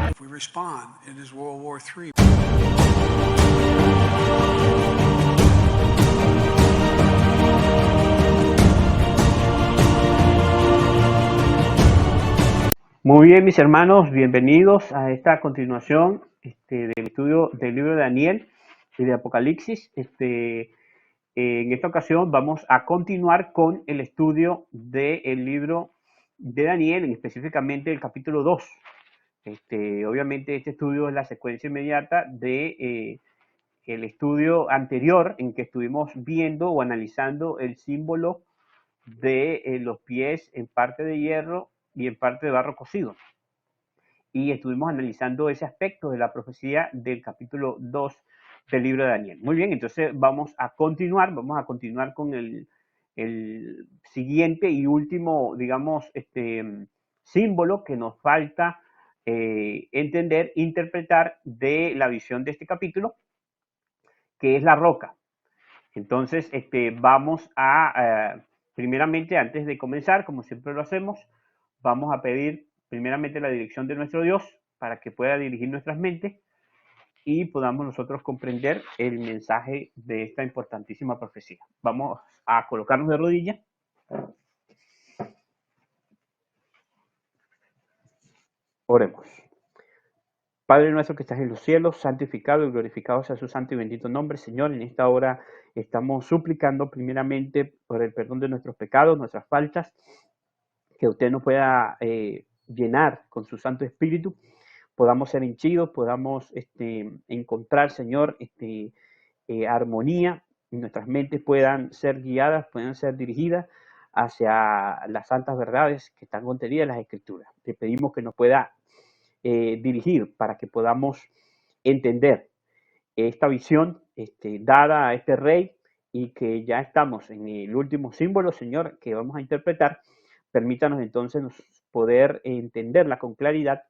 If we respond, it is World War III. Muy bien, mis hermanos, bienvenidos a esta continuación del estudio del libro de Daniel y de Apocalipsis. En esta ocasión vamos a continuar con el estudio del libro de Daniel, específicamente el capítulo 2. Obviamente este estudio es la secuencia inmediata de el estudio anterior en que estuvimos viendo o analizando el símbolo de los pies en parte de hierro y en parte de barro cocido. Y estuvimos analizando ese aspecto de la profecía del capítulo 2 del libro de Daniel. Muy bien, entonces vamos a continuar con el siguiente y último, digamos, símbolo que nos falta entender, interpretar de la visión de este capítulo, que es la roca. Entonces, vamos a, primeramente, antes de comenzar, como siempre lo hacemos, vamos a pedir primeramente la dirección de nuestro Dios para que pueda dirigir nuestras mentes y podamos nosotros comprender el mensaje de esta importantísima profecía. Vamos a colocarnos de rodillas. Oremos. Padre nuestro que estás en los cielos, santificado y glorificado sea su santo y bendito nombre. Señor, en esta hora estamos suplicando primeramente por el perdón de nuestros pecados, nuestras faltas, que usted nos pueda llenar con su Santo Espíritu, podamos ser henchidos, podamos encontrar, Señor, armonía, y nuestras mentes puedan ser guiadas, puedan ser dirigidas hacia las santas verdades que están contenidas en las Escrituras. Te pedimos que nos pueda dirigir para que podamos entender esta visión dada a este rey y que ya estamos en el último símbolo, Señor, que vamos a interpretar. Permítanos entonces poder entenderla con claridad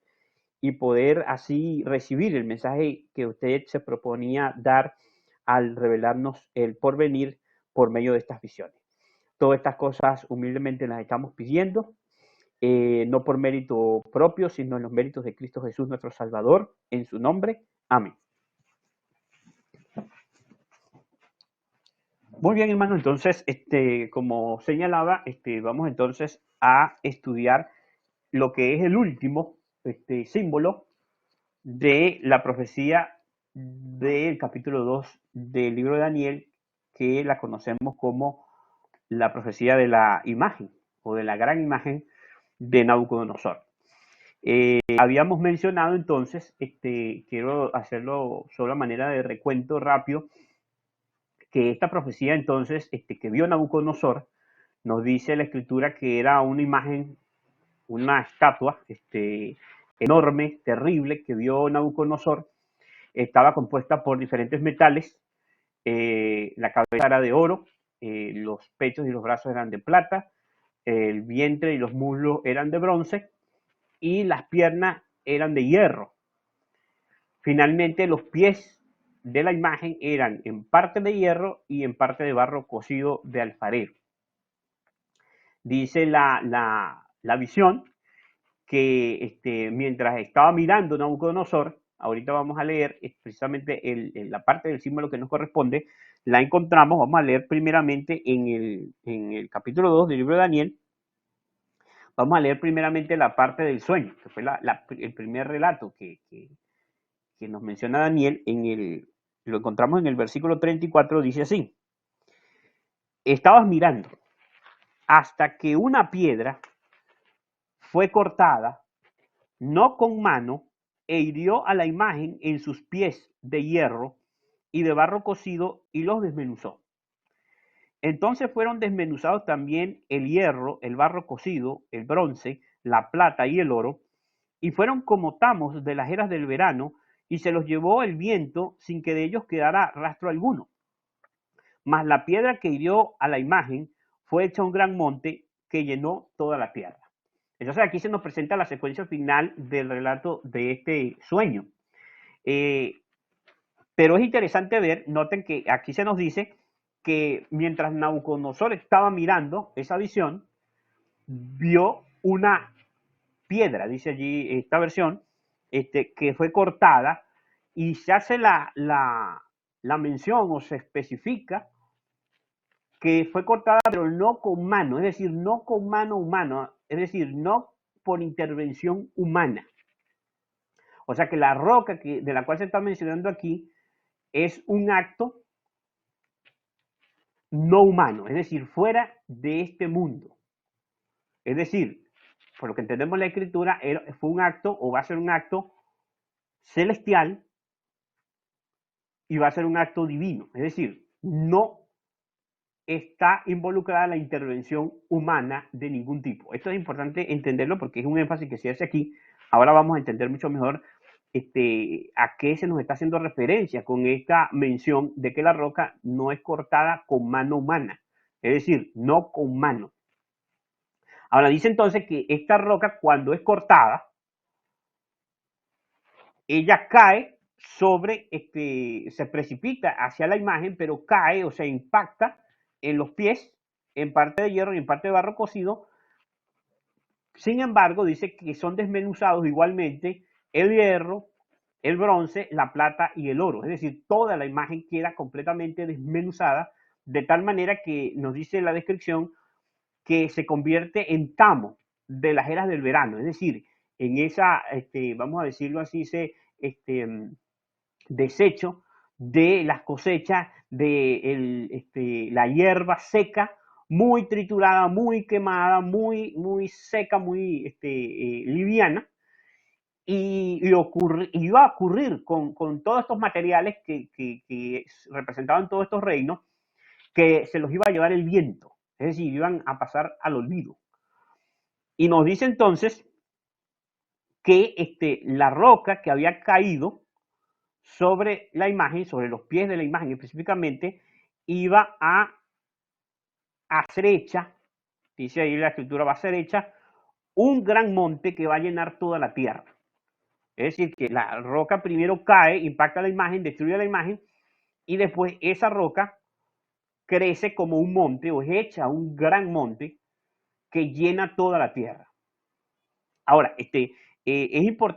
y poder así recibir el mensaje que usted se proponía dar al revelarnos el porvenir por medio de estas visiones. Todas estas cosas humildemente las estamos pidiendo, no por mérito propio, sino en los méritos de Cristo Jesús, nuestro Salvador, en su nombre. Amén. Muy bien, hermano, entonces, como señalaba, vamos entonces a estudiar lo que es el último símbolo de la profecía del capítulo 2 del libro de Daniel, que la conocemos como la profecía de la imagen o de la gran imagen de Nabucodonosor. Habíamos mencionado entonces, quiero hacerlo solo a manera de recuento rápido, que esta profecía entonces que vio Nabucodonosor, nos dice la escritura que era una imagen, una estatua enorme, terrible, que vio Nabucodonosor. Estaba compuesta por diferentes metales, la cabeza era de oro, los pechos y los brazos eran de plata, el vientre y los muslos eran de bronce y las piernas eran de hierro. Finalmente los pies de la imagen eran en parte de hierro y en parte de barro cocido de alfarero. Dice la visión que mientras estaba mirando Nabucodonosor, ahorita vamos a leer precisamente la parte del símbolo que nos corresponde, la encontramos, vamos a leer primeramente en el capítulo 2 del libro de Daniel, vamos a leer primeramente la parte del sueño, que fue el primer relato que nos menciona Daniel, lo encontramos en el versículo 34, dice así: estabas mirando hasta que una piedra fue cortada, no con mano, e hirió a la imagen en sus pies de hierro y de barro cocido y los desmenuzó. Entonces fueron desmenuzados también el hierro, el barro cocido, el bronce, la plata y el oro, y fueron como tamos de las eras del verano, y se los llevó el viento sin que de ellos quedara rastro alguno. Mas la piedra que hirió a la imagen fue hecha un gran monte que llenó toda la tierra. Entonces aquí se nos presenta la secuencia final del relato de este sueño. Pero es interesante ver, noten que aquí se nos dice que mientras Nabucodonosor estaba mirando esa visión, vio una piedra, dice allí esta versión, que fue cortada y se hace la mención o se especifica que fue cortada pero no con mano, es decir, no con mano humana, es decir, no por intervención humana. O sea que la roca de la cual se está mencionando aquí es un acto no humano, es decir, fuera de este mundo. Es decir, por lo que entendemos la escritura, fue un acto o va a ser un acto celestial y va a ser un acto divino. Es decir, no está involucrada la intervención humana de ningún tipo. Esto es importante entenderlo porque es un énfasis que se hace aquí. Ahora vamos a entender mucho mejor a qué se nos está haciendo referencia con esta mención de que la roca no es cortada con mano humana. Es decir, no con mano. Ahora dice entonces que esta roca cuando es cortada, ella cae sobre, se precipita hacia la imagen, pero cae o se impacta en los pies, en parte de hierro y en parte de barro cocido. Sin embargo, dice que son desmenuzados igualmente el hierro, el bronce, la plata y el oro. Es decir, toda la imagen queda completamente desmenuzada, de tal manera que nos dice la descripción que se convierte en tamo de las eras del verano. Es decir, en esa, vamos a decirlo así, ese desecho de las cosechas, de la hierba seca, muy triturada, muy quemada, muy seca, muy liviana, y iba a ocurrir con todos estos materiales que representaban todos estos reinos, que se los iba a llevar el viento, es decir, iban a pasar al olvido. Y nos dice entonces que la roca que había caído sobre la imagen, sobre los pies de la imagen específicamente, iba a hacer hecha, dice ahí la escritura, va a ser hecha un gran monte que va a llenar toda la tierra. Es decir, que la roca primero cae, impacta la imagen, destruye la imagen, y después esa roca crece como un monte o es hecha un gran monte que llena toda la tierra. Ahora, es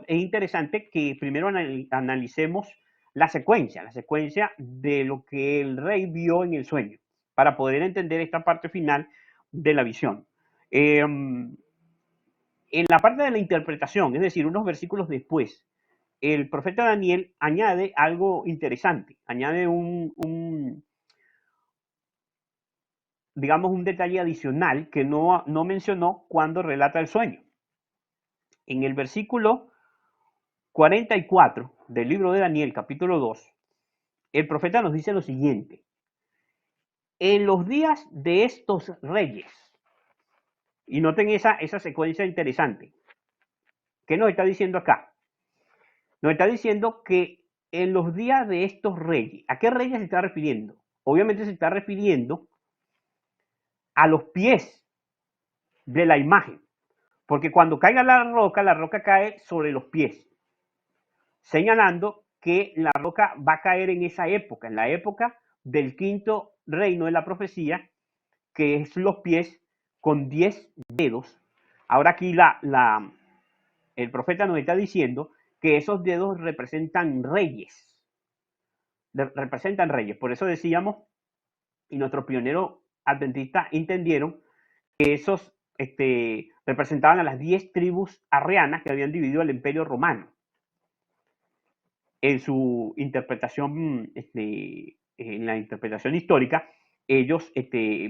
interesante que primero analicemos la secuencia de lo que el rey vio en el sueño, para poder entender esta parte final de la visión. En la parte de la interpretación, es decir, unos versículos después, el profeta Daniel añade algo interesante, añade digamos, un detalle adicional que no mencionó cuando relata el sueño. En el versículo 44 del libro de Daniel, capítulo 2, el profeta nos dice lo siguiente: en los días de estos reyes, y noten esa secuencia interesante, ¿qué nos está diciendo acá? Nos está diciendo que en los días de estos reyes, ¿a qué reyes se está refiriendo? Obviamente se está refiriendo a los pies de la imagen, porque cuando caiga la roca cae sobre los pies, señalando que la roca va a caer en esa época, en la época del quinto reino de la profecía, que es los pies con 10 dedos. Ahora aquí el profeta nos está diciendo que esos dedos representan reyes. Representan reyes. Por eso decíamos, y nuestros pioneros adventistas entendieron que esos representaban a las 10 tribus arrianas que habían dividido el imperio romano. En su interpretación, en la interpretación histórica, ellos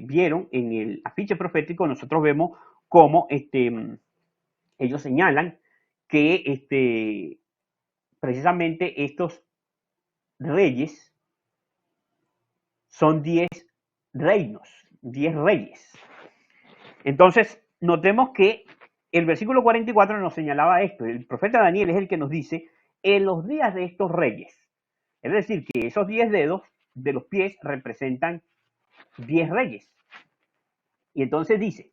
vieron en el afiche profético, nosotros vemos cómo ellos señalan que precisamente estos reyes son 10 reinos, 10 reyes. Entonces, notemos que el versículo 44 nos señalaba esto. El profeta Daniel es el que nos dice, en los días de estos reyes. Es decir, que esos 10 dedos de los pies representan 10 reyes. Y entonces dice,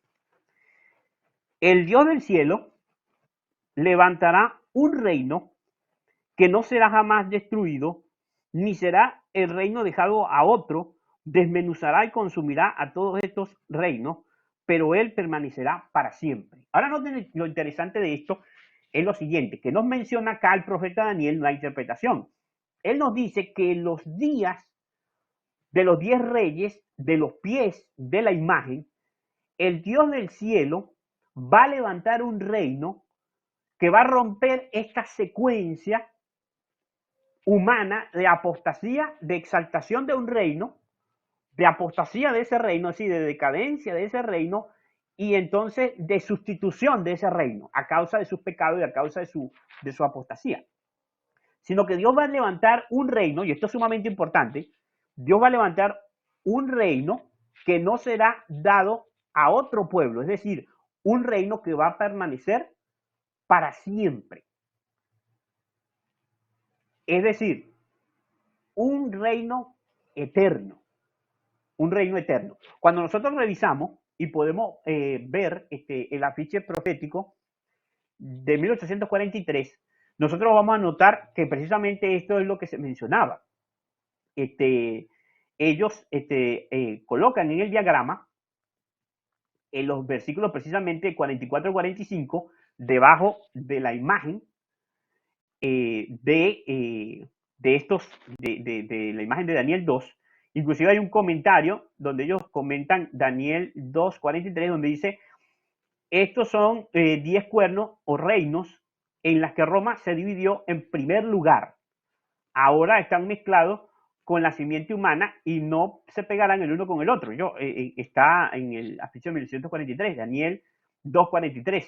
el Dios del cielo levantará un reino que no será jamás destruido, ni será el reino dejado a otro, desmenuzará y consumirá a todos estos reinos, pero él permanecerá para siempre. Ahora noten lo interesante de esto es lo siguiente, que nos menciona acá el profeta Daniel la interpretación. Él nos dice que los días de los 10 reyes, de los pies de la imagen, el Dios del cielo va a levantar un reino que va a romper esta secuencia humana de apostasía, de exaltación de un reino, de apostasía de ese reino, así de decadencia de ese reino, y entonces de sustitución de ese reino a causa de sus pecados y a causa de su apostasía. Sino que Dios va a levantar un reino, y esto es sumamente importante, Dios va a levantar un reino que no será dado a otro pueblo, es decir, un reino que va a permanecer para siempre. Es decir, un reino eterno, un reino eterno. Cuando nosotros revisamos y podemos ver el afiche profético de 1843, nosotros vamos a notar que precisamente esto es lo que se mencionaba. Ellos colocan en el diagrama, en los versículos precisamente 44 y 45, debajo de la imagen de la imagen de Daniel 2, inclusive hay un comentario donde ellos comentan Daniel 2:43, donde dice, estos son 10 cuernos o reinos en las que Roma se dividió en primer lugar. Ahora están mezclados con la simiente humana y no se pegarán el uno con el otro. Está en el afiche 1943, Daniel 2:43.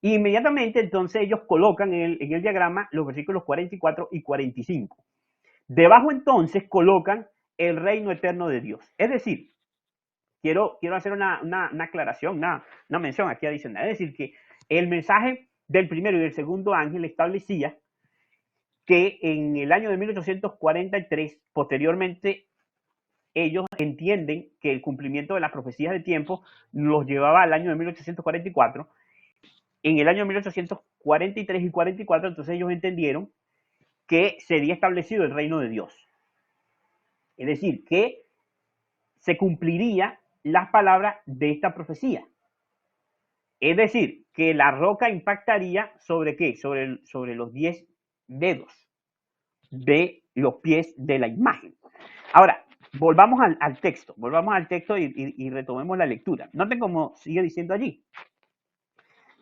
Inmediatamente entonces ellos colocan en el diagrama los versículos 44 y 45. Debajo entonces colocan el reino eterno de Dios. Es decir, quiero hacer una aclaración, una mención aquí adicional. Es decir, que el mensaje del primero y del segundo ángel establecía que en el año de 1843, posteriormente, ellos entienden que el cumplimiento de las profecías de tiempo los llevaba al año de 1844. En el año 1843 y 44, entonces ellos entendieron que sería establecido el reino de Dios. Es decir, que se cumpliría las palabras de esta profecía. Es decir, que la roca impactaría sobre ¿qué? Sobre los 10 dedos de los pies de la imagen. Ahora, volvamos al texto y retomemos la lectura. Noten cómo sigue diciendo allí.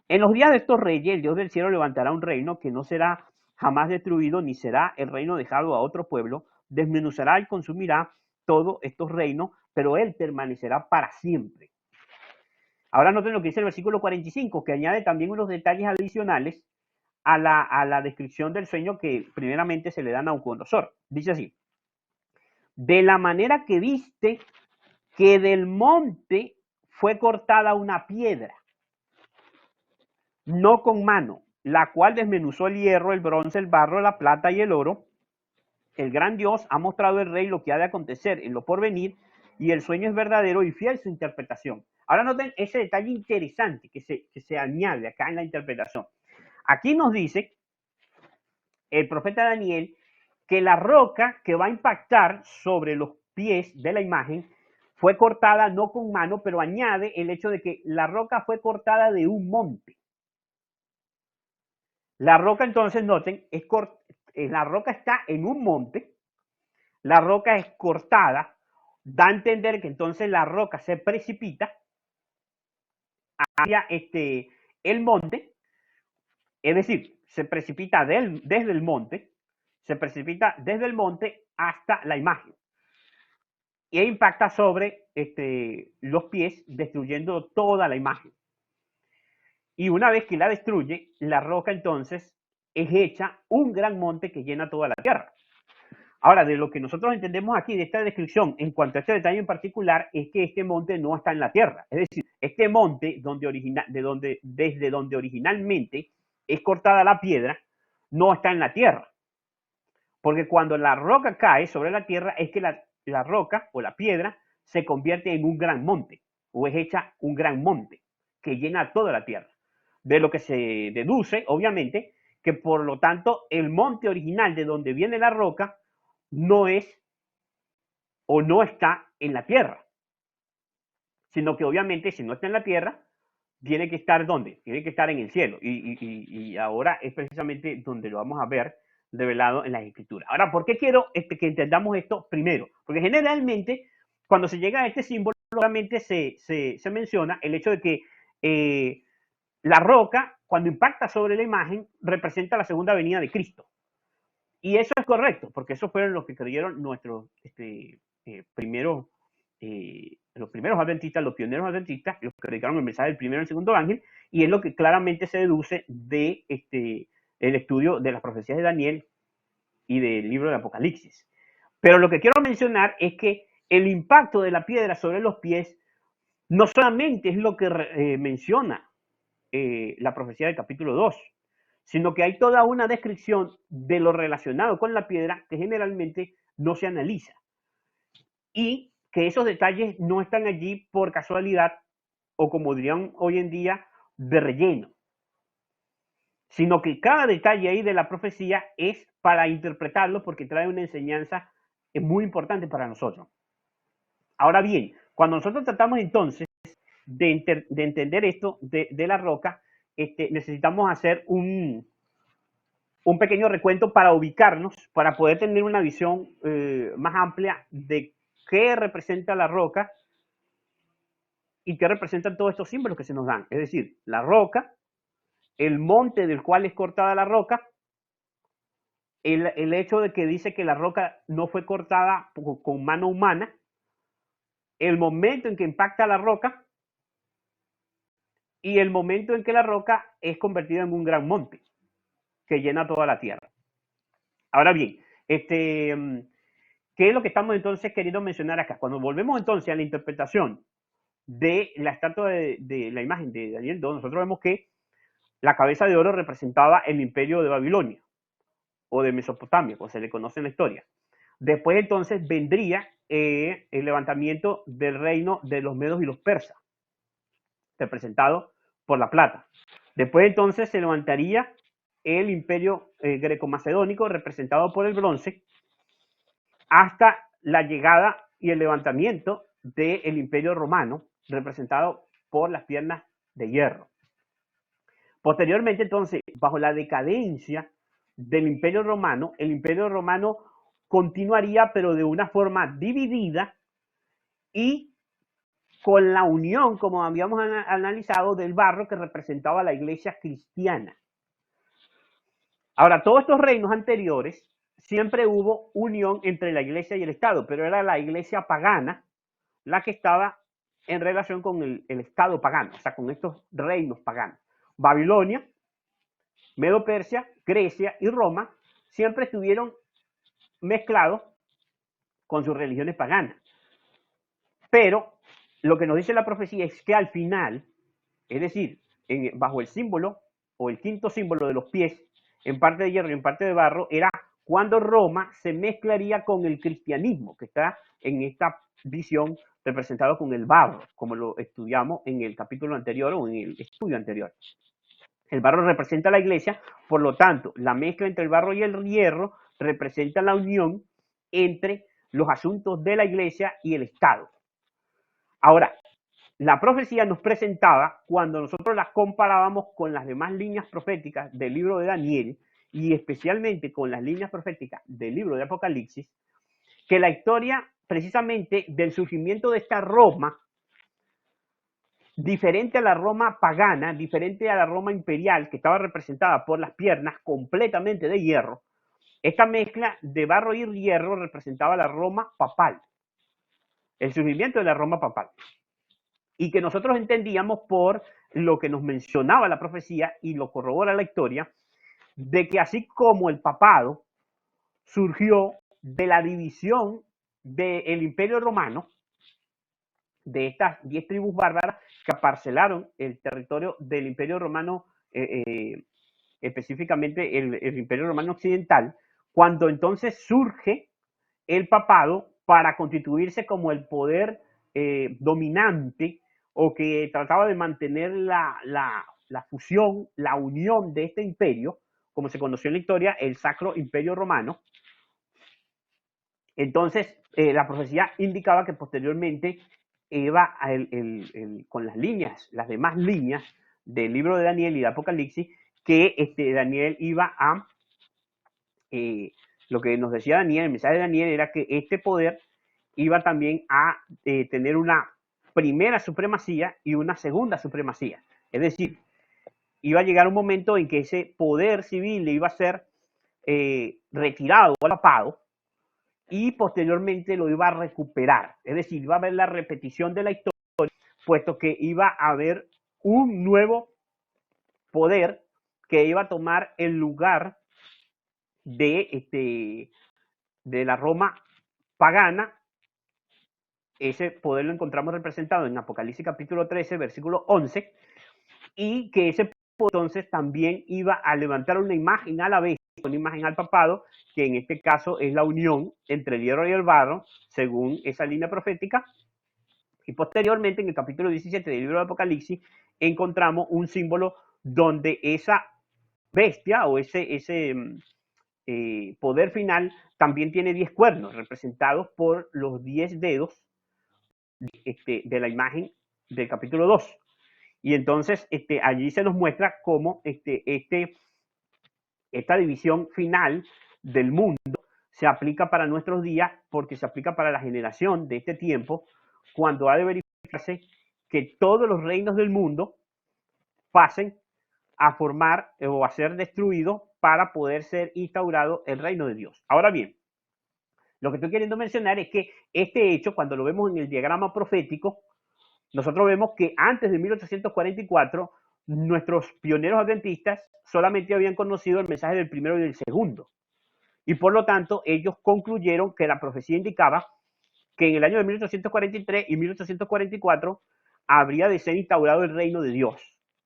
En los días de estos reyes, el Dios del cielo levantará un reino que no será jamás destruido, ni será el reino dejado a otro pueblo, desmenuzará y consumirá todos estos reinos, pero él permanecerá para siempre. Ahora noten lo que dice el versículo 45, que añade también unos detalles adicionales a la descripción del sueño que primeramente se le da a Nabucodonosor. Dice así, de la manera que viste que del monte fue cortada una piedra, no con mano, la cual desmenuzó el hierro, el bronce, el barro, la plata y el oro. El gran Dios ha mostrado al rey lo que ha de acontecer en lo porvenir, y el sueño es verdadero y fiel su interpretación. Ahora noten ese detalle interesante que se añade acá en la interpretación. Aquí nos dice el profeta Daniel que la roca que va a impactar sobre los pies de la imagen fue cortada no con mano, pero añade el hecho de que la roca fue cortada de un monte. La roca, entonces, noten, la roca está en un monte, la roca es cortada, da a entender que entonces la roca se precipita hacia el monte, es decir, se precipita desde el monte, hasta la imagen e impacta sobre los pies, destruyendo toda la imagen. Y una vez que la destruye, la roca entonces es hecha un gran monte que llena toda la tierra. Ahora, de lo que nosotros entendemos aquí de esta descripción en cuanto a este detalle en particular, es que este monte no está en la tierra. Es decir, este monte desde donde originalmente es cortada la piedra, no está en la tierra. Porque cuando la roca cae sobre la tierra, es que la roca o la piedra se convierte en un gran monte, o es hecha un gran monte que llena toda la tierra. De lo que se deduce, obviamente, que por lo tanto el monte original de donde viene la roca no es o no está en la tierra, sino que obviamente si no está en la tierra, tiene que estar ¿dónde? Tiene que estar en el cielo. Y ahora es precisamente donde lo vamos a ver revelado en las escrituras. Ahora, ¿por qué quiero que entendamos esto primero? Porque generalmente cuando se llega a este símbolo, solamente se menciona el hecho de que la roca, cuando impacta sobre la imagen, representa la segunda venida de Cristo. Y eso es correcto, porque esos fueron los que creyeron nuestros primeros, los primeros adventistas, los pioneros adventistas, los que predicaron el mensaje del primero y el segundo ángel, y es lo que claramente se deduce de el estudio de las profecías de Daniel y del libro de Apocalipsis. Pero lo que quiero mencionar es que el impacto de la piedra sobre los pies no solamente es lo que menciona la profecía del capítulo 2, sino que hay toda una descripción de lo relacionado con la piedra que generalmente no se analiza. Y que esos detalles no están allí por casualidad o como dirían hoy en día, de relleno, sino que cada detalle ahí de la profecía es para interpretarlo porque trae una enseñanza muy importante para nosotros. Ahora bien, cuando nosotros tratamos entonces de entender esto de la roca, necesitamos hacer un pequeño recuento para ubicarnos, para poder tener una visión más amplia de qué representa la roca y qué representan todos estos símbolos que se nos dan. Es decir, la roca, el monte del cual es cortada la roca, el hecho de que dice que la roca no fue cortada con mano humana, el momento en que impacta la roca y el momento en que la roca es convertida en un gran monte que llena toda la tierra. Ahora bien, ¿qué es lo que estamos entonces queriendo mencionar acá? Cuando volvemos entonces a la interpretación de la estatua de la imagen de Daniel 2, nosotros vemos que la cabeza de oro representaba el imperio de Babilonia o de Mesopotamia, como se le conoce en la historia. Después entonces vendría el levantamiento del reino de los medos y los persas, representado por la plata. Después entonces se levantaría el imperio greco-macedónico, representado por el bronce, hasta la llegada y el levantamiento del imperio romano, representado por las piernas de hierro. Posteriormente, entonces, bajo la decadencia del imperio romano, el imperio romano continuaría, pero de una forma dividida y con la unión, como habíamos analizado, del barro que representaba la iglesia cristiana. Ahora, todos estos reinos anteriores, siempre hubo unión entre la iglesia y el Estado, pero era la iglesia pagana la que estaba en relación con el Estado pagano, o sea, con estos reinos paganos. Babilonia, Medo-Persia, Grecia y Roma siempre estuvieron mezclados con sus religiones paganas. Pero lo que nos dice la profecía es que al final, es decir, bajo el símbolo o el quinto símbolo de los pies, en parte de hierro y en parte de barro, era cuando Roma se mezclaría con el cristianismo, que está en esta visión representado con el barro, como lo estudiamos en el capítulo anterior o en el estudio anterior. El barro representa a la iglesia, por lo tanto, la mezcla entre el barro y el hierro representa la unión entre los asuntos de la iglesia y el Estado. Ahora, la profecía nos presentaba, cuando nosotros las comparábamos con las demás líneas proféticas del libro de Daniel, y especialmente con las líneas proféticas del libro de Apocalipsis, que la historia precisamente del surgimiento de esta Roma, diferente a la Roma pagana, diferente a la Roma imperial, que estaba representada por las piernas completamente de hierro, esta mezcla de barro y hierro representaba la Roma papal, el surgimiento de la Roma papal. Y que nosotros entendíamos por lo que nos mencionaba la profecía y lo corrobora la historia, de que así como el papado surgió de la división del Imperio Romano, de estas 10 tribus bárbaras que aparcelaron el territorio del Imperio Romano, específicamente el Imperio Romano Occidental, cuando entonces surge el papado para constituirse como el poder dominante o que trataba de mantener la fusión, la unión de este imperio, como se conoció en la historia, el Sacro Imperio Romano. Entonces, la profecía indicaba que posteriormente iba con las líneas, las demás líneas del libro de Daniel y de Apocalipsis, que Daniel iba a, lo que nos decía Daniel, el mensaje de Daniel era que este poder iba también a tener una primera supremacía y una segunda supremacía. Es decir, iba a llegar un momento en que ese poder civil le iba a ser retirado o alapado, y posteriormente lo iba a recuperar. Es decir, iba a haber la repetición de la historia, puesto que iba a haber un nuevo poder que iba a tomar el lugar de la Roma pagana. Ese poder lo encontramos representado en Apocalipsis capítulo 13, versículo 11, y que ese poder entonces también iba a levantar una imagen a la bestia, una imagen al papado, que en este caso es la unión entre el hierro y el barro, según esa línea profética. Y posteriormente, en el capítulo 17 del libro de Apocalipsis, encontramos un símbolo donde esa bestia o ese poder final también tiene 10 cuernos, representados por los 10 dedos de la imagen del capítulo 2. Y entonces allí se nos muestra cómo esta división final del mundo se aplica para nuestros días, porque se aplica para la generación de este tiempo, cuando ha de verificarse que todos los reinos del mundo pasen a formar o a ser destruidos para poder ser instaurado el reino de Dios. Ahora bien, lo que estoy queriendo mencionar es que este hecho, cuando lo vemos en el diagrama profético, nosotros vemos que antes de 1844, nuestros pioneros adventistas solamente habían conocido el mensaje del primero y del segundo. Y por lo tanto, ellos concluyeron que la profecía indicaba que en el año de 1843 y 1844 habría de ser instaurado el reino de Dios.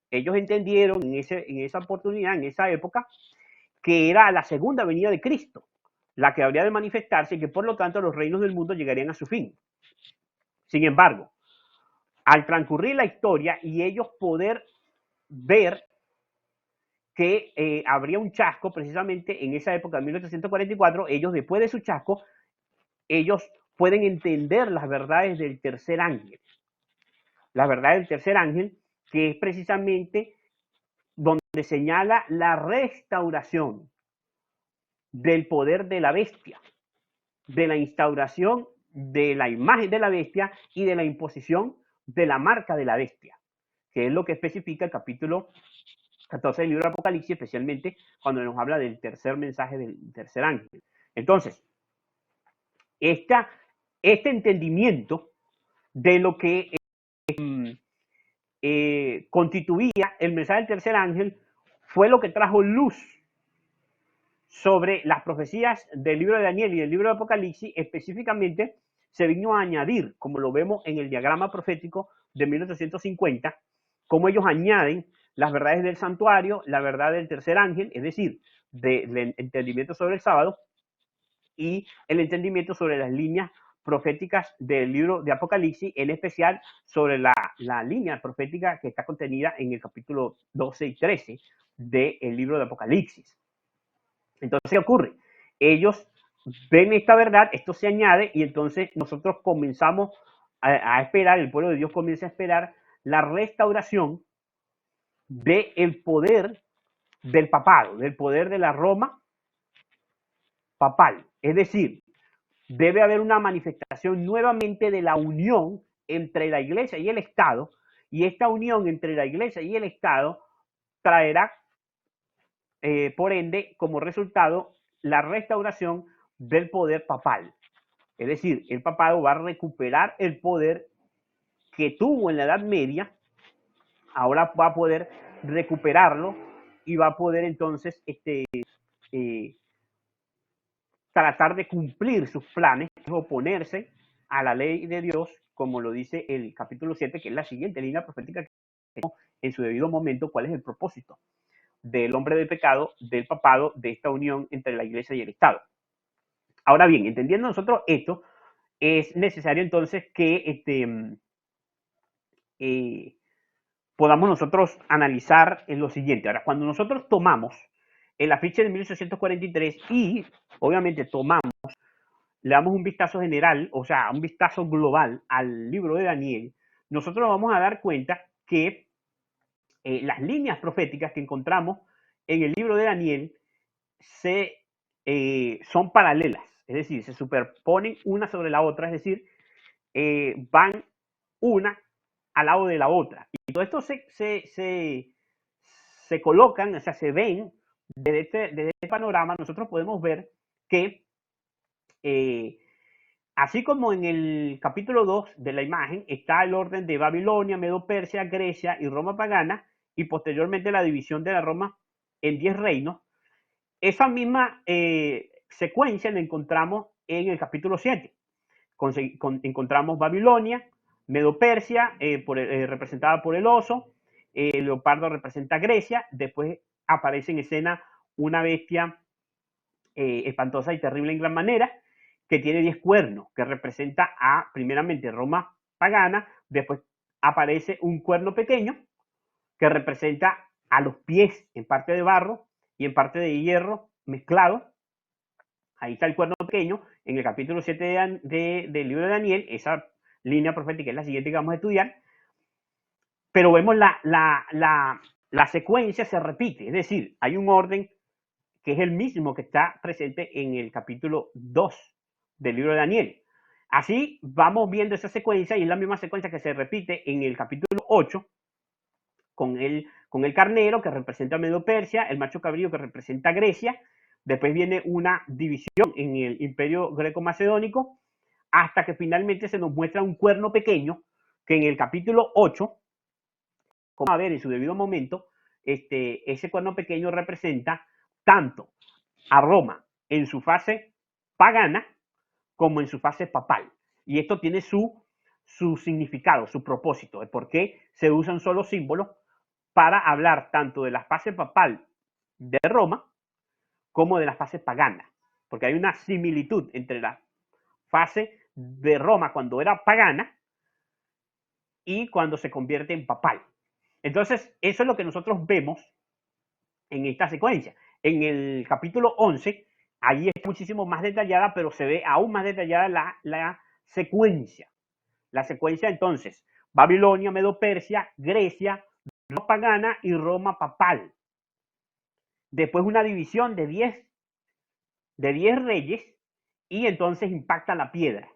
Ellos entendieron en esa oportunidad, en esa época, que era la segunda venida de Cristo, la que habría de manifestarse y que por lo tanto los reinos del mundo llegarían a su fin. Sin embargo, al transcurrir la historia y ellos poder ver que habría un chasco precisamente en esa época de 1844, ellos después de su chasco, ellos pueden entender las verdades del tercer ángel. La verdad del tercer ángel, que es precisamente donde señala la restauración del poder de la bestia, de la instauración de la imagen de la bestia y de la imposición de la marca de la bestia, que es lo que especifica el capítulo 14 del libro de Apocalipsis, especialmente cuando nos habla del tercer mensaje del tercer ángel. Entonces, este entendimiento de lo que constituía el mensaje del tercer ángel fue lo que trajo luz sobre las profecías del libro de Daniel y del libro de Apocalipsis. Específicamente se vino a añadir, como lo vemos en el diagrama profético de 1850, como ellos añaden las verdades del santuario, la verdad del tercer ángel, es decir, del entendimiento sobre el sábado y el entendimiento sobre las líneas proféticas del libro de Apocalipsis, en especial sobre la línea profética que está contenida en el capítulo 12 y 13 del libro de Apocalipsis. Entonces, ¿qué ocurre? Ellos ven esta verdad, esto se añade y entonces nosotros comenzamos a esperar, el pueblo de Dios comienza a esperar la restauración del poder del papado, del poder de la Roma papal. Es decir, debe haber una manifestación nuevamente de la unión entre la iglesia y el Estado, y esta unión entre la iglesia y el Estado traerá, por ende, como resultado, la restauración del poder papal. Es decir, el papado va a recuperar el poder que tuvo en la Edad Media, ahora va a poder recuperarlo y va a poder entonces tratar de cumplir sus planes, oponerse a la ley de Dios, como lo dice el capítulo 7, que es la siguiente línea profética que tenemos en su debido momento, cuál es el propósito del hombre del pecado, del papado, de esta unión entre la iglesia y el Estado. Ahora bien, entendiendo nosotros esto, es necesario entonces que podamos nosotros analizar en lo siguiente. Ahora, cuando nosotros tomamos el afiche de 1843 y obviamente tomamos le damos un vistazo general, o sea, un vistazo global al libro de Daniel, nosotros vamos a dar cuenta que las líneas proféticas que encontramos en el libro de Daniel son paralelas, es decir, se superponen una sobre la otra, es decir, van una al lado de la otra. Y todo esto se colocan, o sea, se ven desde este panorama. Nosotros podemos ver que, así como en el capítulo 2 de la imagen está el orden de Babilonia, Medo-Persia, Grecia y Roma pagana, y posteriormente la división de la Roma en 10 reinos, esa misma secuencia la encontramos en el capítulo 7. Encontramos Babilonia, Medo-Persia, representada por el oso, el leopardo representa Grecia, después aparece en escena una bestia espantosa y terrible en gran manera, que tiene 10 cuernos, que representa a, primeramente, Roma pagana, después aparece un cuerno pequeño, que representa a los pies, en parte de barro y en parte de hierro mezclado. Ahí está el cuerno pequeño, en el capítulo 7 del libro de Daniel, esa línea profética es la siguiente que vamos a estudiar, pero vemos la secuencia se repite, es decir, hay un orden que es el mismo que está presente en el capítulo 2 del libro de Daniel. Así vamos viendo esa secuencia y es la misma secuencia que se repite en el capítulo 8 con el carnero que representa a Medo-Persia, el macho cabrío que representa a Grecia. Después viene una división en el imperio greco-macedónico hasta que finalmente se nos muestra un cuerno pequeño que en el capítulo 8, como a ver en su debido momento, ese cuerno pequeño representa tanto a Roma en su fase pagana como en su fase papal. Y esto tiene su significado, su propósito, de por qué se usan solo símbolos para hablar tanto de la fase papal de Roma como de la fase pagana, porque hay una similitud entre la fase de Roma cuando era pagana y cuando se convierte en papal. Entonces, eso es lo que nosotros vemos en esta secuencia. En el capítulo 11, ahí es muchísimo más detallada, pero se ve aún más detallada la secuencia. La secuencia, entonces, Babilonia, Medo-Persia, Grecia, Roma pagana y Roma papal. Después una división de 10 reyes y entonces impacta la piedra.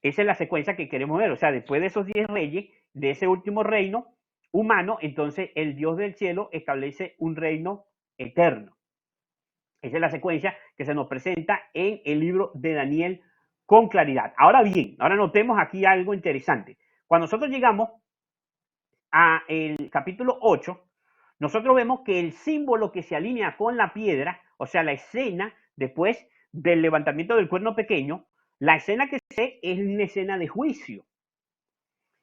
Esa es la secuencia que queremos ver. O sea, después de esos 10 reyes, de ese último reino humano, entonces el Dios del cielo establece un reino eterno. Esa es la secuencia que se nos presenta en el libro de Daniel con claridad. Ahora bien, ahora notemos aquí algo interesante. Cuando nosotros llegamos al capítulo 8, nosotros vemos que el símbolo que se alinea con la piedra, o sea, la escena después del levantamiento del cuerno pequeño, la escena que se ve es una escena de juicio.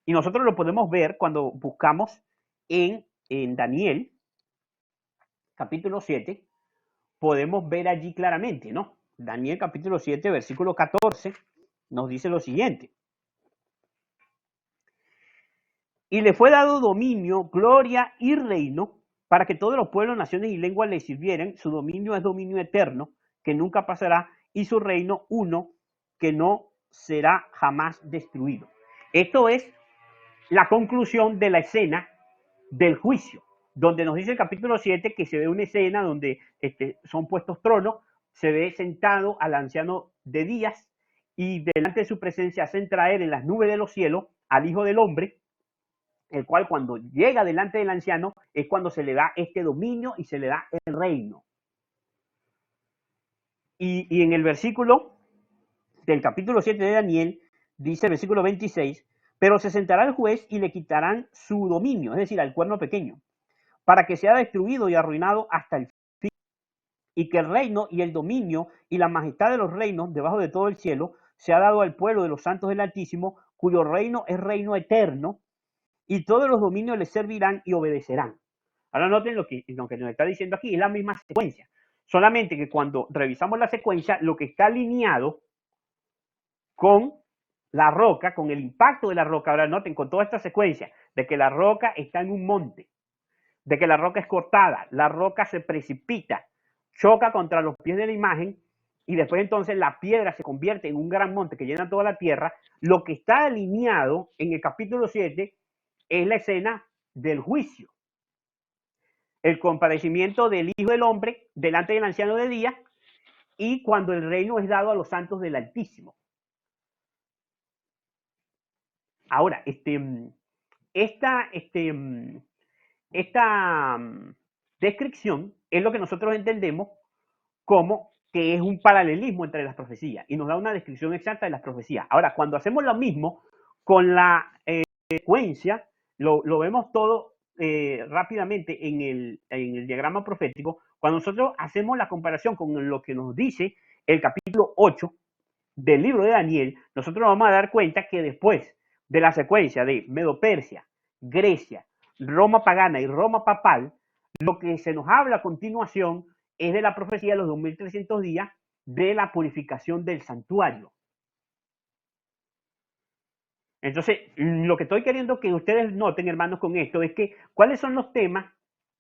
Y nosotros lo podemos ver cuando buscamos en Daniel, capítulo 7, podemos ver allí claramente, ¿no? Daniel capítulo 7, versículo 14, nos dice lo siguiente. Y le fue dado dominio, gloria y reino para que todos los pueblos, naciones y lenguas le sirvieran. Su dominio es dominio eterno, que nunca pasará, y su reino uno, que no será jamás destruido. Esto es la conclusión de la escena del juicio, donde nos dice el capítulo 7 que se ve una escena donde son puestos tronos, se ve sentado al anciano de días y delante de su presencia hacen traer en las nubes de los cielos al Hijo del Hombre, el cual cuando llega delante del anciano es cuando se le da este dominio y se le da el reino. Y en el versículo del capítulo 7 de Daniel, dice el versículo 26, pero se sentará el juez y le quitarán su dominio, es decir, al cuerno pequeño, para que sea destruido y arruinado hasta el fin, y que el reino y el dominio y la majestad de los reinos debajo de todo el cielo se ha dado al pueblo de los santos del Altísimo, cuyo reino es reino eterno, y todos los dominios le servirán y obedecerán. Ahora noten lo que nos está diciendo aquí, es la misma secuencia, solamente que cuando revisamos la secuencia, lo que está alineado con la roca, con el impacto de la roca, ahora noten con toda esta secuencia, de que la roca está en un monte, de que la roca es cortada, la roca se precipita, choca contra los pies de la imagen, y después entonces la piedra se convierte en un gran monte que llena toda la tierra, lo que está alineado en el capítulo 7 es la escena del juicio, el compadecimiento del Hijo del Hombre delante del anciano de día y cuando el reino es dado a los santos del Altísimo. Ahora, esta descripción es lo que nosotros entendemos como que es un paralelismo entre las profecías y nos da una descripción exacta de las profecías. Ahora, cuando hacemos lo mismo con la secuencia, lo vemos todo rápidamente en el diagrama profético. Cuando nosotros hacemos la comparación con lo que nos dice el capítulo 8 del libro de Daniel, nosotros nos vamos a dar cuenta que después de la secuencia de Medo-Persia, Grecia, Roma pagana y Roma papal, lo que se nos habla a continuación es de la profecía de los 2300 días de la purificación del santuario. Entonces, lo que estoy queriendo que ustedes noten, hermanos, con esto es que cuáles son los temas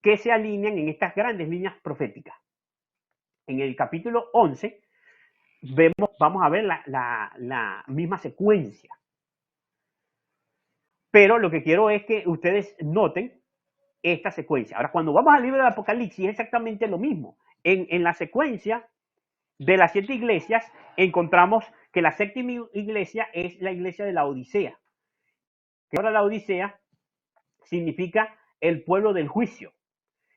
que se alinean en estas grandes líneas proféticas. En el capítulo 11 vamos a ver la misma secuencia. Pero lo que quiero es que ustedes noten esta secuencia. Ahora, cuando vamos al libro del Apocalipsis, es exactamente lo mismo. En la secuencia de las 7 iglesias, encontramos que la séptima iglesia es la iglesia de la Odisea. Que ahora la Odisea significa el pueblo del juicio.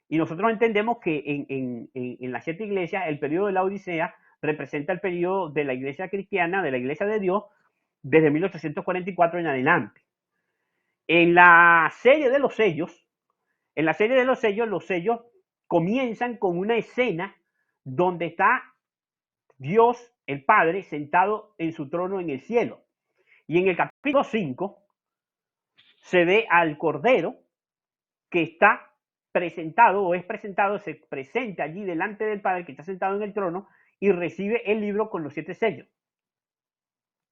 Y nosotros entendemos que en las 7 iglesias, el periodo de la Odisea representa el periodo de la iglesia cristiana, de la iglesia de Dios, desde 1844 en adelante. En la serie de los sellos, los sellos comienzan con una escena donde está Dios, el Padre, sentado en su trono en el cielo. Y en el capítulo 5 se ve al Cordero que está presentado o es presentado, se presenta allí delante del Padre que está sentado en el trono y recibe el libro con los 7 sellos.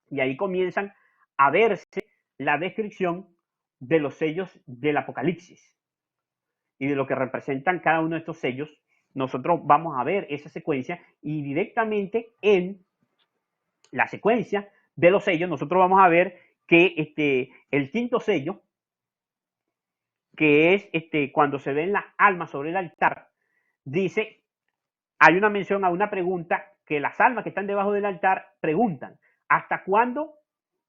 Y ahí comienzan a verse la descripción de los sellos del Apocalipsis y de lo que representan cada uno de estos sellos. Nosotros vamos a ver esa secuencia y directamente en la secuencia de los sellos nosotros vamos a ver que el quinto sello, que es cuando se ven las almas sobre el altar, dice, hay una mención a una pregunta que las almas que están debajo del altar preguntan, ¿hasta cuándo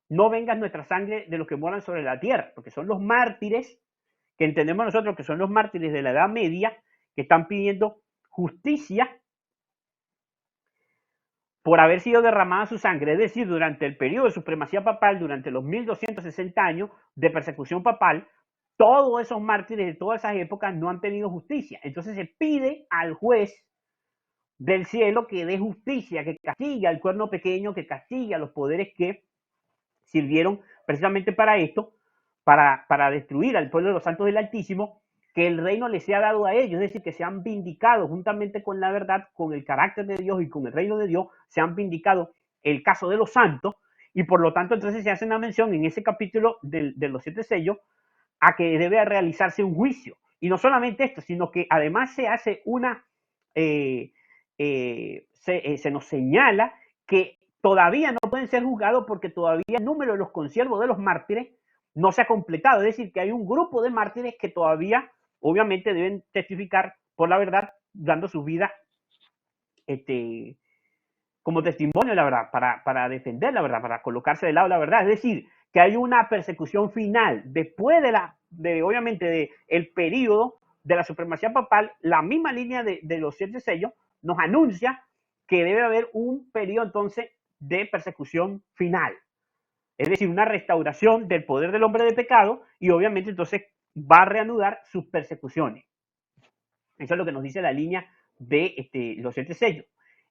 no vengas nuestra sangre de los que moran sobre la tierra? Porque son los mártires que entendemos nosotros que son los mártires de la Edad Media que están pidiendo justicia por haber sido derramada su sangre, es decir, durante el periodo de supremacía papal, durante los 1260 años de persecución papal, todos esos mártires de todas esas épocas no han tenido justicia. Entonces se pide al juez del cielo que dé justicia, que castigue al cuerno pequeño, que castigue a los poderes que sirvieron precisamente para esto, para destruir al pueblo de los santos del Altísimo, que el reino les sea dado a ellos, es decir, que sean vindicados juntamente con la verdad, con el carácter de Dios y con el reino de Dios, se han vindicado el caso de los santos, y por lo tanto entonces se hace una mención en ese capítulo de los 7 sellos a que debe realizarse un juicio. Y no solamente esto, sino que además se hace se nos señala que todavía no pueden ser juzgados porque todavía el número de los consiervos de los mártires no se ha completado. Es decir, que hay un grupo de mártires que todavía, obviamente, deben testificar por la verdad, dando su vida como testimonio de la verdad, para defender la verdad, para colocarse del lado de la verdad. Es decir, que hay una persecución final después obviamente, del periodo de la supremacía papal. La misma línea de los 7 sellos nos anuncia que debe haber un periodo entonces de persecución final. Es decir, una restauración del poder del hombre de pecado y obviamente entonces va a reanudar sus persecuciones. Eso es lo que nos dice la línea de los 7 sellos.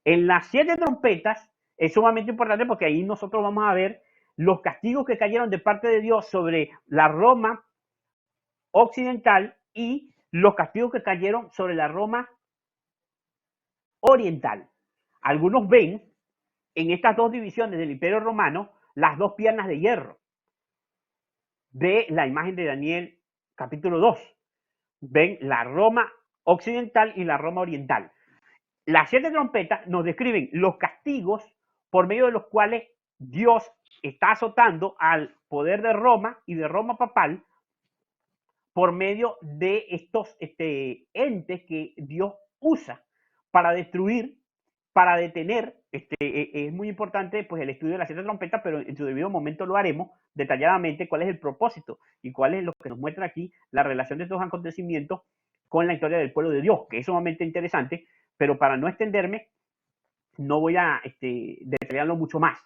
En las 7 trompetas es sumamente importante porque ahí nosotros vamos a ver los castigos que cayeron de parte de Dios sobre la Roma occidental y los castigos que cayeron sobre la Roma oriental. Algunos ven en estas dos divisiones del Imperio Romano las dos piernas de hierro de la imagen de Daniel capítulo 2. Ven la Roma occidental y la Roma oriental. las 7 trompetas nos describen los castigos por medio de los cuales Dios está azotando al poder de Roma y de Roma papal por medio de estos entes que Dios usa para destruir, para detener. Es muy importante pues, el estudio de las 7 trompetas, pero en su debido momento lo haremos detalladamente cuál es el propósito y cuál es lo que nos muestra aquí la relación de estos acontecimientos con la historia del pueblo de Dios, que es sumamente interesante, pero para no extenderme, no voy a detallarlo mucho más.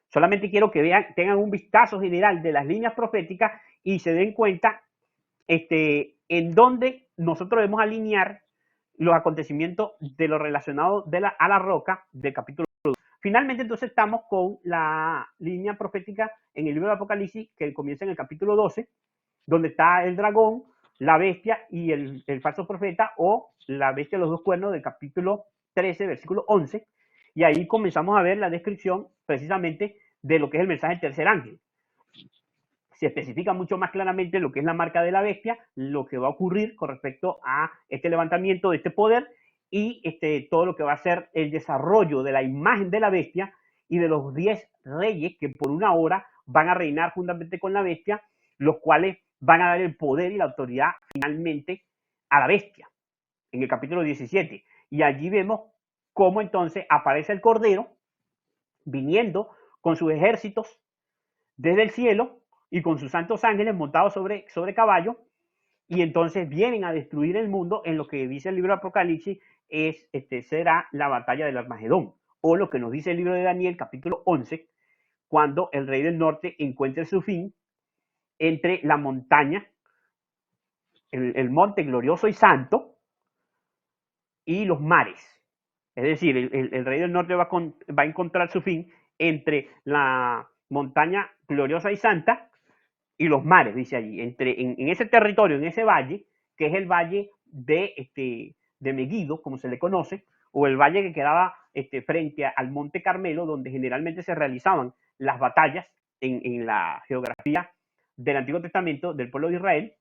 Solamente quiero que vean, tengan un vistazo general de las líneas proféticas y se den cuenta en donde nosotros debemos alinear los acontecimientos de lo relacionado a la roca del capítulo 2. Finalmente, entonces, estamos con la línea profética en el libro de Apocalipsis, que comienza en el capítulo 12, donde está el dragón, la bestia y el falso profeta, o la bestia de los dos cuernos del capítulo 13, versículo 11, y ahí comenzamos a ver la descripción precisamente de lo que es el mensaje del tercer ángel. Se especifica mucho más claramente lo que es la marca de la bestia, lo que va a ocurrir con respecto a este levantamiento de este poder y todo lo que va a ser el desarrollo de la imagen de la bestia y de los 10 reyes que por una hora van a reinar juntamente con la bestia, los cuales van a dar el poder y la autoridad finalmente a la bestia, en el capítulo 17. Y allí vemos cómo entonces aparece el Cordero viniendo con sus ejércitos desde el cielo y con sus santos ángeles montados sobre caballo, y entonces vienen a destruir el mundo en lo que dice el libro de Apocalipsis será la batalla del Armagedón, o lo que nos dice el libro de Daniel capítulo 11, cuando el rey del norte encuentre su fin entre la montaña, el monte glorioso y santo, y los mares. Es decir, el rey del norte va a encontrar su fin entre la montaña gloriosa y santa y los mares, dice allí, en ese territorio, en ese valle, que es el valle de Megiddo, como se le conoce, o el valle que quedaba frente al Monte Carmelo, donde generalmente se realizaban las batallas en la geografía del Antiguo Testamento del pueblo de Israel.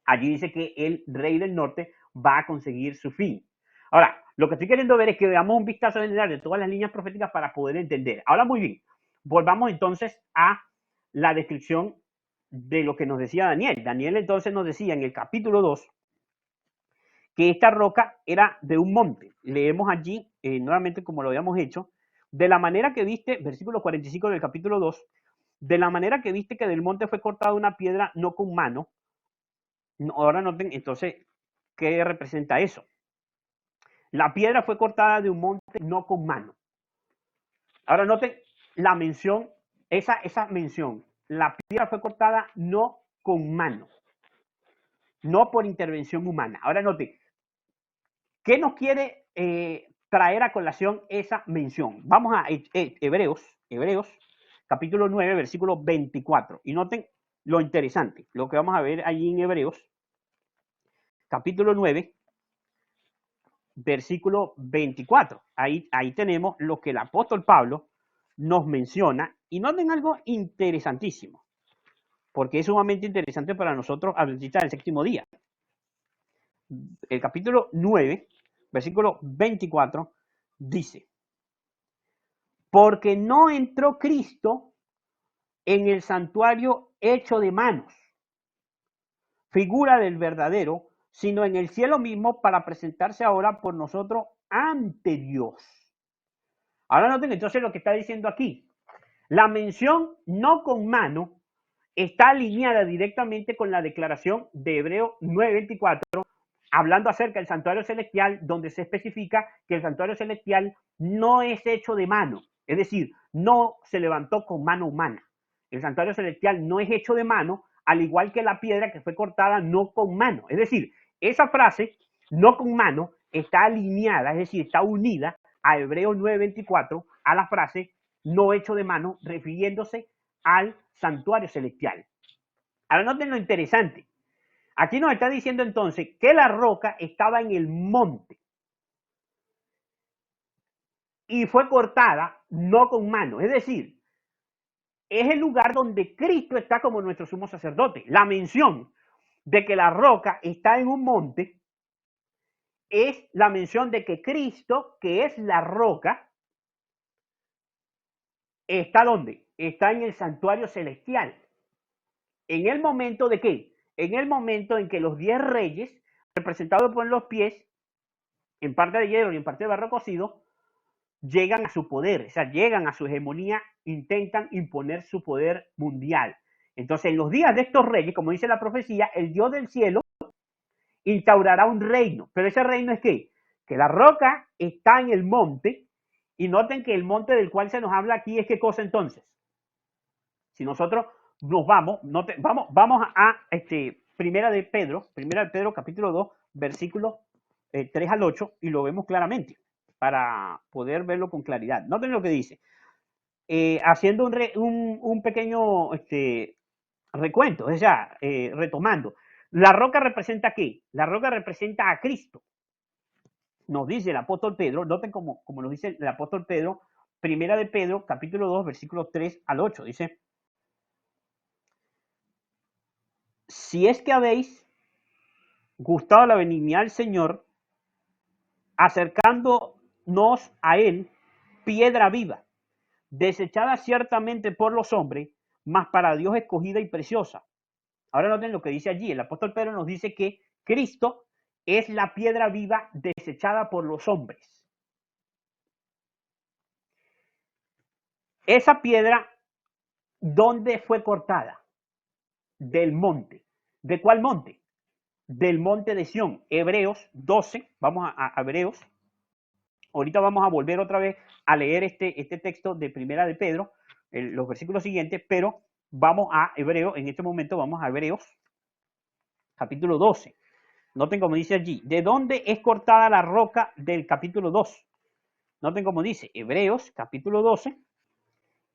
Allí dice que el rey del norte va a conseguir su fin. Ahora, lo que estoy queriendo ver es que veamos un vistazo general de todas las líneas proféticas para poder entender. Ahora, muy bien, volvamos entonces a la descripción de lo que nos decía Daniel. Daniel entonces nos decía en el capítulo 2 que esta roca era de un monte. Leemos allí, nuevamente como lo habíamos hecho, de la manera que viste, versículo 45 del capítulo 2, de la manera que viste que del monte fue cortada una piedra no con mano. Ahora noten entonces qué representa eso. La piedra fue cortada de un monte no con mano. Ahora noten la mención, esa mención. La piedra fue cortada no con mano, no por intervención humana. Ahora noten, ¿qué nos quiere traer a colación esa mención? Vamos a Hebreos, capítulo 9, versículo 24. Y noten lo interesante, lo que vamos a ver allí en Hebreos, capítulo 9, versículo 24. Ahí tenemos lo que el apóstol Pablo nos menciona. Y noten algo interesantísimo, porque es sumamente interesante para nosotros, adventistas del séptimo día. El capítulo 9, versículo 24, dice: porque no entró Cristo en el santuario hecho de manos, figura del verdadero, sino en el cielo mismo, para presentarse ahora por nosotros ante Dios. Ahora noten entonces lo que está diciendo aquí. La mención no con mano está alineada directamente con la declaración de Hebreos 9:24, hablando acerca del santuario celestial, donde se especifica que el santuario celestial no es hecho de mano, es decir, no se levantó con mano humana. El santuario celestial no es hecho de mano, al igual que la piedra que fue cortada no con mano. Es decir, esa frase, no con mano, está alineada, es decir, está unida a Hebreos 9:24, a la frase no hecho de mano, refiriéndose al santuario celestial. Ahora noten lo interesante. Aquí nos está diciendo entonces que la roca estaba en el monte y fue cortada no con mano. Es decir, es el lugar donde Cristo está como nuestro sumo sacerdote. La mención de que la roca está en un monte es la mención de que Cristo, que es la roca, ¿está dónde? Está en el santuario celestial. ¿En el momento de qué? En el momento en que los 10 reyes, representados por los pies, en parte de hierro y en parte de barro cocido, llegan a su poder, o sea, llegan a su hegemonía, intentan imponer su poder mundial. Entonces, en los días de estos reyes, como dice la profecía, el Dios del cielo instaurará un reino. Pero ese reino es ¿qué? Que la roca está en el monte, y noten que el monte del cual se nos habla aquí es ¿qué cosa entonces? Si nosotros nos vamos, vamos a Primera de Pedro capítulo 2, versículos 3 al 8, y lo vemos claramente para poder verlo con claridad. Noten lo que dice. Haciendo un pequeño recuento, o sea, retomando. ¿La roca representa qué? La roca representa a Cristo. Nos dice el apóstol Pedro, noten como nos dice el apóstol Pedro, Primera de Pedro, capítulo 2, versículos 3 al 8, dice: si es que habéis gustado la benignidad del Señor, acercándonos a Él, piedra viva, desechada ciertamente por los hombres, mas para Dios escogida y preciosa. Ahora noten lo que dice allí. El apóstol Pedro nos dice que Cristo es la piedra viva desechada por los hombres. Esa piedra, ¿dónde fue cortada? Del monte. ¿De cuál monte? Del monte de Sión. Hebreos 12, vamos a Hebreos. Ahorita vamos a volver otra vez a leer este texto de Primera de Pedro, los versículos siguientes, pero vamos a Hebreos, en este momento vamos a Hebreos, capítulo 12. Noten como dice allí, ¿de dónde es cortada la roca del capítulo 2? Noten como dice, Hebreos, capítulo 12,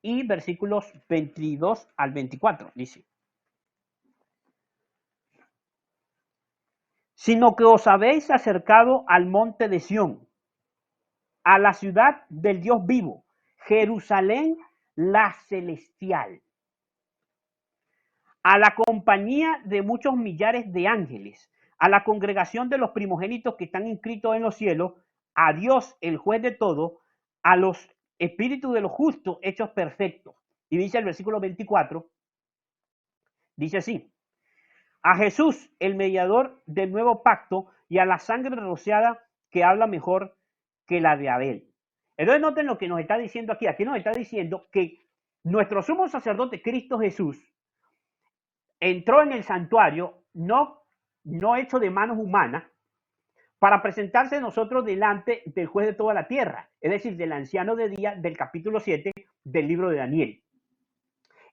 y versículos 22 al 24, dice: sino que os habéis acercado al monte de Sión, a la ciudad del Dios vivo, Jerusalén la celestial, a la compañía de muchos millares de ángeles, a la congregación de los primogénitos que están inscritos en los cielos, a Dios, el juez de todo, a los espíritus de los justos hechos perfectos. Y dice el versículo 24, dice así: a Jesús, el mediador del nuevo pacto, y a la sangre rociada que habla mejor que la de Abel. Entonces noten lo que nos está diciendo aquí. Aquí nos está diciendo que nuestro sumo sacerdote, Cristo Jesús, entró en el santuario no hecho de manos humanas, para presentarse nosotros delante del juez de toda la tierra, es decir, del anciano de día del capítulo 7 del libro de Daniel.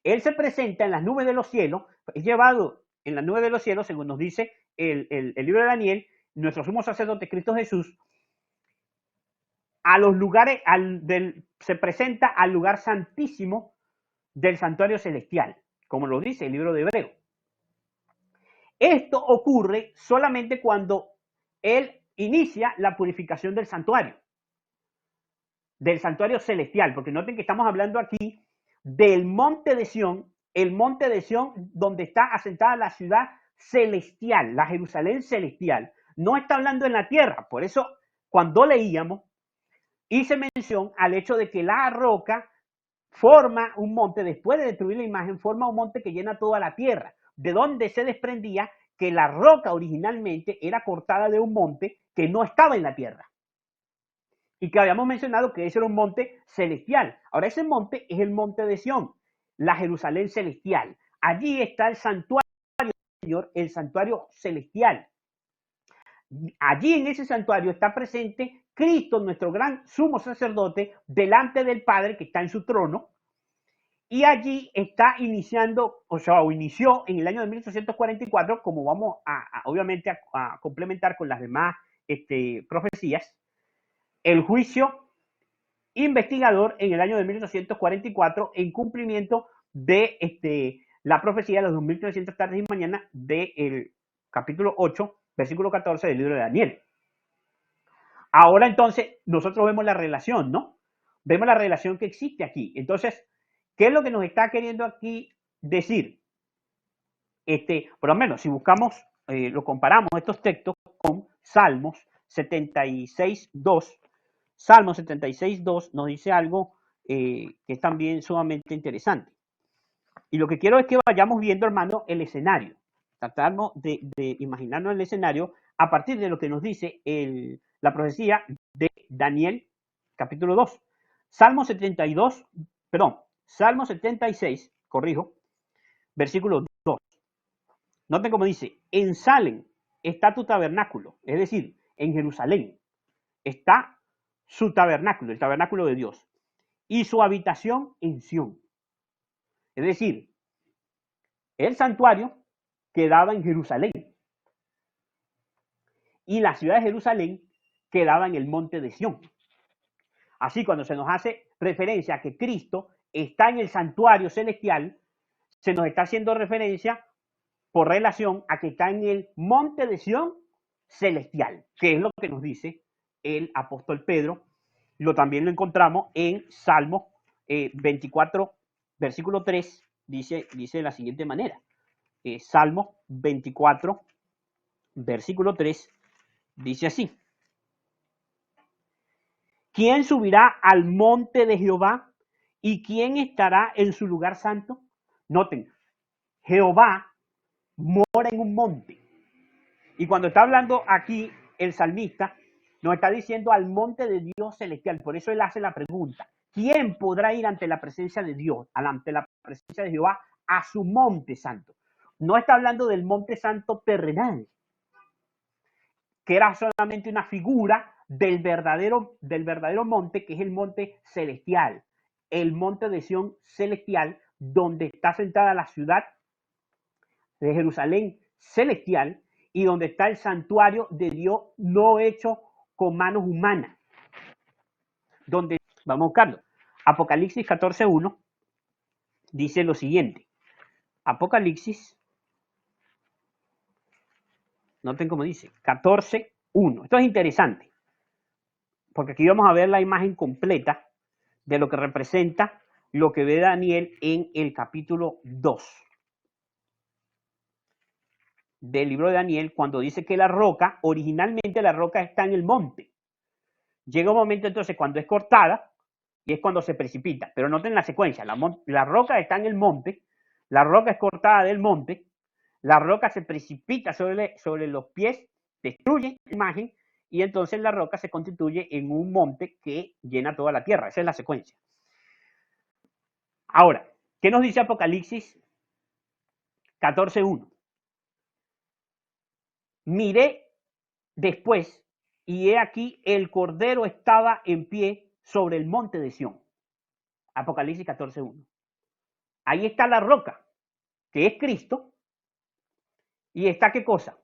Él se presenta en las nubes de los cielos, es llevado en las nubes de los cielos, según nos dice el libro de Daniel, nuestro sumo sacerdote Cristo Jesús, a los lugares, se presenta al lugar santísimo del santuario celestial, como lo dice el libro de Hebreo. Esto ocurre solamente cuando él inicia la purificación del santuario celestial, porque noten que estamos hablando aquí del monte de Sión, el monte de Sión donde está asentada la ciudad celestial, la Jerusalén celestial. No está hablando en la tierra. Por eso, cuando leíamos, hice mención al hecho de que la roca forma un monte, después de destruir la imagen, forma un monte que llena toda la tierra, de donde se desprendía que la roca originalmente era cortada de un monte que no estaba en la tierra, y que habíamos mencionado que ese era un monte celestial. Ahora ese monte es el monte de Sión, la Jerusalén celestial. Allí está el santuario del Señor, el santuario celestial. Allí en ese santuario está presente Cristo, nuestro gran sumo sacerdote, delante del Padre que está en su trono. Y allí está iniciando, o inició en el año de 1844, como vamos obviamente a complementar con las demás profecías, el juicio investigador en el año de 1844 en cumplimiento de la profecía de los 2300 tardes y mañanas del capítulo 8, versículo 14 del libro de Daniel. Ahora entonces nosotros vemos la relación, ¿no? Vemos la relación que existe aquí. Entonces, ¿qué es lo que nos está queriendo aquí decir? Por lo menos, si buscamos, lo comparamos estos textos con Salmos 76.2, Salmo 76.2 nos dice algo que es también sumamente interesante. Y lo que quiero es que vayamos viendo, hermano, el escenario. Tratarnos de imaginarnos el escenario a partir de lo que nos dice la profecía de Daniel, capítulo 2. Salmo 76, corrijo, versículo 2. Noten cómo dice, en Salem está tu tabernáculo, es decir, en Jerusalén está su tabernáculo, el tabernáculo de Dios, y su habitación en Sión. Es decir, el santuario quedaba en Jerusalén y la ciudad de Jerusalén quedaba en el monte de Sión. Así, cuando se nos hace referencia a que Cristo está en el santuario celestial, se nos está haciendo referencia por relación a que está en el monte de Sión celestial, que es lo que nos dice el apóstol Pedro. También lo encontramos en Salmo 24, versículo 3, dice de la siguiente manera. Salmo 24, versículo 3, dice así. ¿Quién subirá al monte de Jehová y quién estará en su lugar santo? Noten, Jehová mora en un monte. Y cuando está hablando aquí el salmista, nos está diciendo al monte de Dios celestial. Por eso él hace la pregunta, ¿quién podrá ir ante la presencia de Dios, ante la presencia de Jehová, a su monte santo? No está hablando del monte santo terrenal, que era solamente una figura del verdadero monte, que es el monte celestial, el monte de Sión celestial, donde está sentada la ciudad de Jerusalén celestial y donde está el santuario de Dios no hecho con manos humanas. Donde, vamos a buscarlo, Apocalipsis 14.1 dice lo siguiente. Apocalipsis, noten cómo dice, 14.1. Esto es interesante, porque aquí vamos a ver la imagen completa de lo que representa lo que ve Daniel en el capítulo 2 del libro de Daniel, cuando dice que la roca, originalmente la roca está en el monte. Llega un momento entonces cuando es cortada y es cuando se precipita. Pero noten la secuencia, la roca está en el monte, la roca es cortada del monte, la roca se precipita sobre los pies, destruye la imagen y entonces la roca se constituye en un monte que llena toda la tierra. Esa es la secuencia. Ahora, ¿qué nos dice Apocalipsis 14.1? Miré después y he aquí el Cordero estaba en pie sobre el monte de Sión. Apocalipsis 14.1. Ahí está la roca, que es Cristo, y está ¿qué cosa?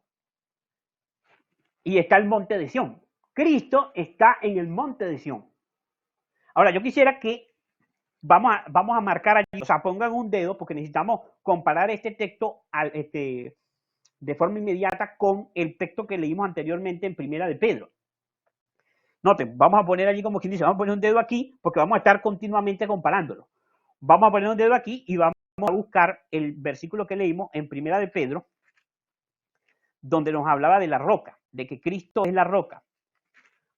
Y está el monte de Sión. Cristo está en el monte de Sión. Ahora, yo quisiera que vamos a marcar allí, o sea, pongan un dedo, porque necesitamos comparar este texto de forma inmediata con el texto que leímos anteriormente en Primera de Pedro. Noten, vamos a poner allí como quien dice, vamos a poner un dedo aquí, porque vamos a estar continuamente comparándolo. Vamos a poner un dedo aquí y vamos a buscar el versículo que leímos en Primera de Pedro, donde nos hablaba de la roca, de que Cristo es la roca,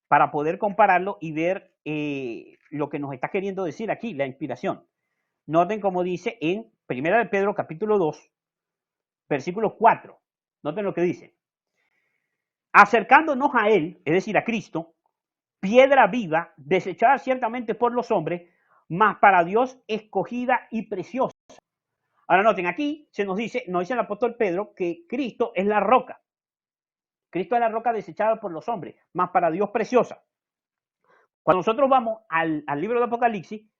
para poder compararlo y ver lo que nos está queriendo decir aquí, la inspiración. Noten cómo dice en Primera de Pedro, capítulo 2, versículo 4. Noten lo que dice. Acercándonos a él, es decir, a Cristo, piedra viva, desechada ciertamente por los hombres, mas para Dios escogida y preciosa. Ahora noten, aquí nos dice el apóstol Pedro que Cristo es la roca. Cristo es la roca desechada por los hombres, mas para Dios preciosa. Cuando nosotros vamos al libro de Apocalipsis,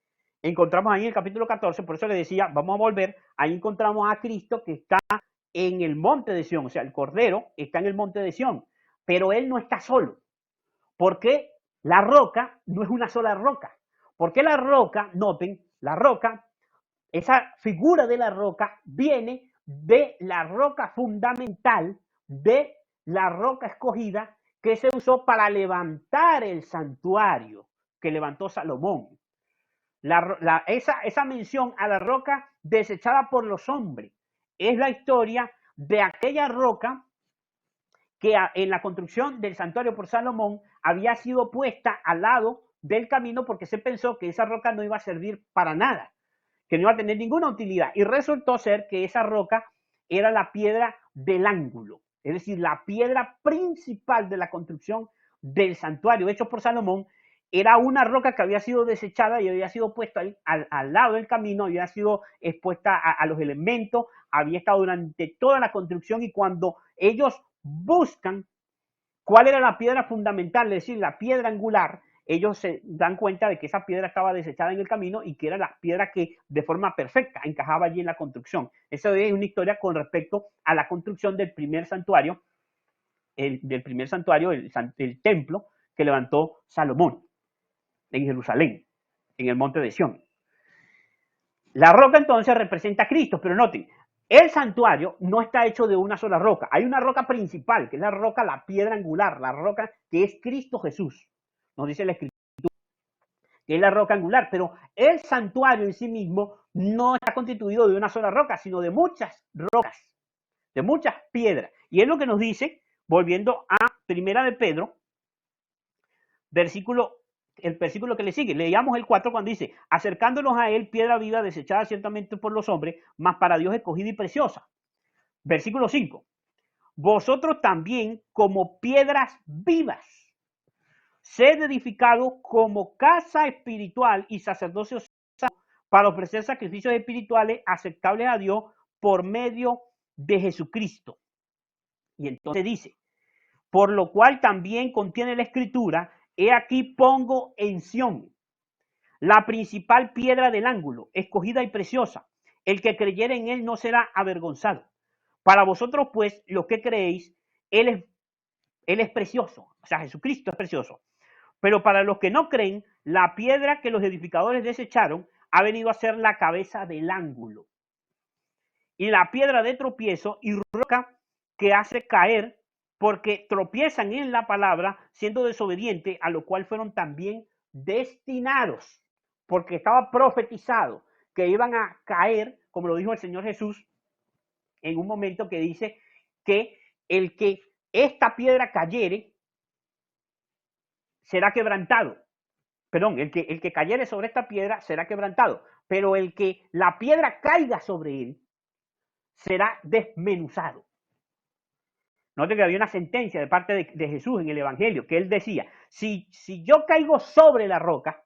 encontramos ahí en el capítulo 14, por eso le decía, vamos a volver, ahí encontramos a Cristo que está en el monte de Sión, o sea, el Cordero está en el monte de Sión, pero él no está solo. ¿Por qué la roca no es una sola roca? Porque la roca, noten, la roca, esa figura de la roca viene de la roca fundamental, de la roca escogida que se usó para levantar el santuario que levantó Salomón. Esa mención a la roca desechada por los hombres es la historia de aquella roca que en la construcción del santuario por Salomón había sido puesta al lado del camino porque se pensó que esa roca no iba a servir para nada, que no iba a tener ninguna utilidad. Y resultó ser que esa roca era la piedra del ángulo, es decir, la piedra principal de la construcción del santuario hecho por Salomón. Era una roca que había sido desechada y había sido puesta al lado del camino, había sido expuesta a los elementos, había estado durante toda la construcción, y cuando ellos buscan cuál era la piedra fundamental, es decir, la piedra angular, ellos se dan cuenta de que esa piedra estaba desechada en el camino y que era la piedra que de forma perfecta encajaba allí en la construcción. Esa es una historia con respecto a la construcción del primer santuario, el templo que levantó Salomón en Jerusalén, en el monte de Sión. La roca entonces representa a Cristo, pero noten, el santuario no está hecho de una sola roca. Hay una roca principal, que es la roca, la piedra angular, la roca que es Cristo Jesús. Nos dice la Escritura, que es la roca angular, pero el santuario en sí mismo no está constituido de una sola roca, sino de muchas rocas, de muchas piedras. Y es lo que nos dice, volviendo a Primera de Pedro, el versículo que le sigue. Leíamos el 4 cuando dice: acercándonos a él, piedra viva, desechada ciertamente por los hombres, mas para Dios escogida y preciosa. Versículo 5. Vosotros también, como piedras vivas, sed edificados como casa espiritual y sacerdocio para ofrecer sacrificios espirituales aceptables a Dios por medio de Jesucristo. Y entonces dice: por lo cual también contiene la Escritura: he aquí pongo en Sión la principal piedra del ángulo, escogida y preciosa. El que creyere en él no será avergonzado. Para vosotros, pues, los que creéis, él es precioso. O sea, Jesucristo es precioso. Pero para los que no creen, la piedra que los edificadores desecharon ha venido a ser la cabeza del ángulo, y la piedra de tropiezo y roca que hace caer, porque tropiezan en la palabra, siendo desobedientes, a lo cual fueron también destinados, porque estaba profetizado que iban a caer, como lo dijo el Señor Jesús en un momento, que dice que el que esta piedra cayere será quebrantado. Perdón, el que cayere sobre esta piedra será quebrantado, pero el que la piedra caiga sobre él será desmenuzado. Note que había una sentencia de parte de Jesús en el Evangelio, que él decía: si yo caigo sobre la roca,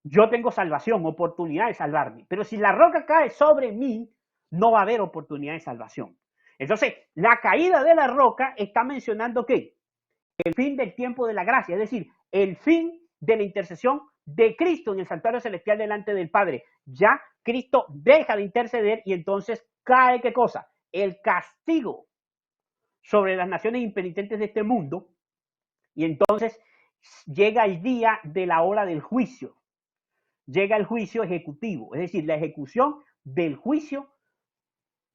yo tengo salvación, oportunidad de salvarme. Pero si la roca cae sobre mí, no va a haber oportunidad de salvación. Entonces, la caída de la roca está mencionando ¿qué? El fin del tiempo de la gracia, es decir, el fin de la intercesión de Cristo en el santuario celestial delante del Padre. Ya Cristo deja de interceder y entonces cae ¿qué cosa? El castigo sobre las naciones impenitentes de este mundo, y entonces llega el día de la hora del juicio. Llega el juicio ejecutivo, es decir, la ejecución del juicio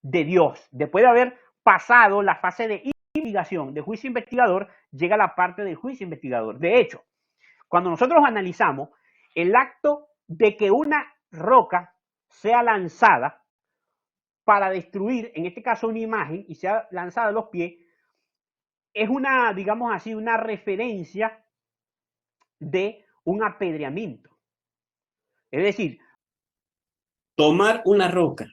de Dios. Después de haber pasado la fase de investigación, de juicio investigador, llega la parte del juicio investigador. De hecho, cuando nosotros analizamos el acto de que una roca sea lanzada para destruir, en este caso, una imagen, y sea lanzada a los pies, es una, digamos así, una referencia de un apedreamiento. Es decir, tomar una roca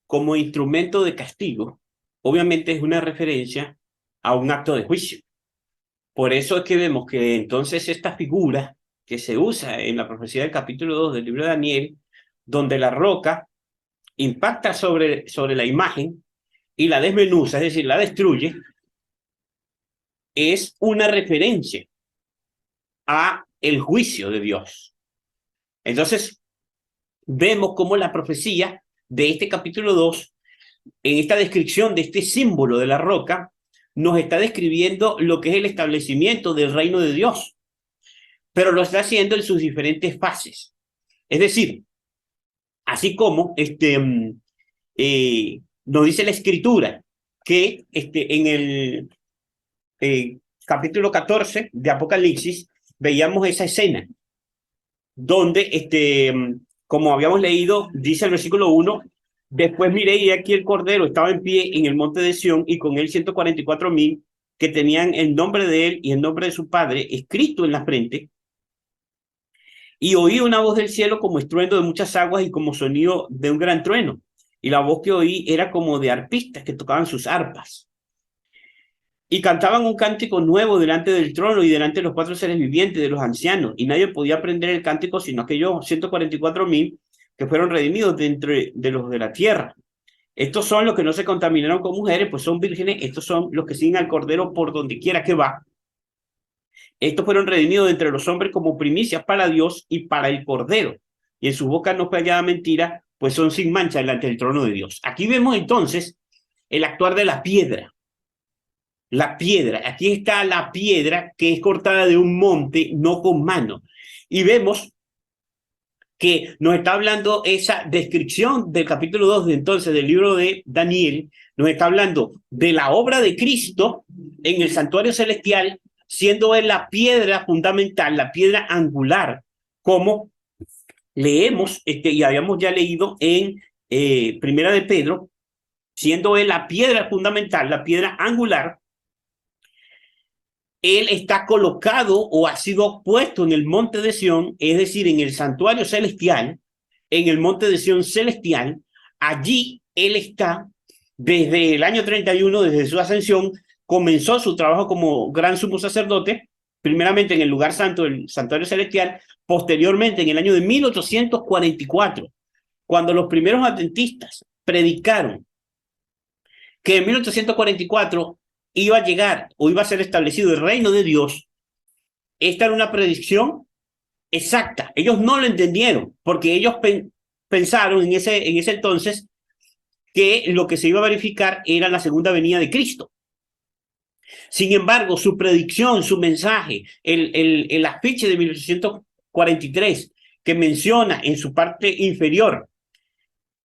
como instrumento de castigo, obviamente es una referencia a un acto de juicio. Por eso es que vemos que entonces esta figura que se usa en la profecía del capítulo 2 del libro de Daniel, donde la roca impacta sobre la imagen y la desmenuza, es decir, la destruye, es una referencia a el juicio de Dios. Entonces, vemos cómo la profecía de este capítulo 2, en esta descripción de este símbolo de la roca, nos está describiendo lo que es el establecimiento del reino de Dios, pero lo está haciendo en sus diferentes fases. Es decir, así como nos dice la Escritura que en el capítulo 14 de Apocalipsis veíamos esa escena donde, como habíamos leído, dice el versículo 1, después miré y aquí el Cordero estaba en pie en el monte de Sión y con él 144,000 que tenían el nombre de él y el nombre de su padre escrito en la frente. Y oí una voz del cielo como estruendo de muchas aguas y como sonido de un gran trueno. Y la voz que oí era como de arpistas que tocaban sus arpas. Y cantaban un cántico nuevo delante del trono y delante de los 4 seres vivientes, de los ancianos. Y nadie podía aprender el cántico sino aquellos 144,000 que fueron redimidos de entre de los de la tierra. Estos son los que no se contaminaron con mujeres, pues son vírgenes. Estos son los que siguen al Cordero por donde quiera que va. Estos fueron redimidos de entre los hombres como primicias para Dios y para el Cordero. Y en sus bocas no fue hallada mentira, pues son sin mancha delante del trono de Dios. Aquí vemos entonces el actuar de la piedra. La piedra, aquí está la piedra que es cortada de un monte, no con mano. Y vemos que nos está hablando esa descripción del capítulo 2 de entonces del libro de Daniel, nos está hablando de la obra de Cristo en el santuario celestial, siendo él la piedra fundamental, la piedra angular, como leemos y habíamos ya leído en Primera de Pedro, siendo él la piedra fundamental, la piedra angular. Él está colocado o ha sido puesto en el monte de Sión, es decir, en el santuario celestial, en el monte de Sión celestial. Allí él está desde el año 31, desde su ascensión, comenzó su trabajo como gran sumo sacerdote, primeramente en el lugar santo del santuario celestial, posteriormente en el año de 1844, cuando los primeros adventistas predicaron que en 1844 iba a llegar o iba a ser establecido el reino de Dios. Esta era una predicción exacta. Ellos no lo entendieron porque ellos pensaron en ese entonces que lo que se iba a verificar era la segunda venida de Cristo. Sin embargo, su predicción, su mensaje, el afiche de 1843 que menciona en su parte inferior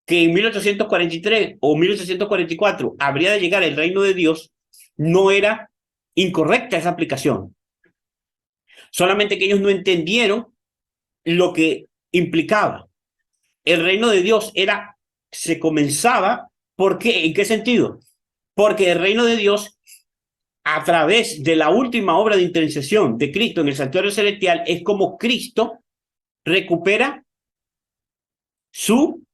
que en 1843 o 1844 habría de llegar el reino de Dios, no era incorrecta esa aplicación. Solamente que ellos no entendieron lo que implicaba. El reino de Dios se comenzaba, ¿por qué? ¿En qué sentido? Porque el reino de Dios, a través de la última obra de intercesión de Cristo en el santuario celestial, es como Cristo recupera su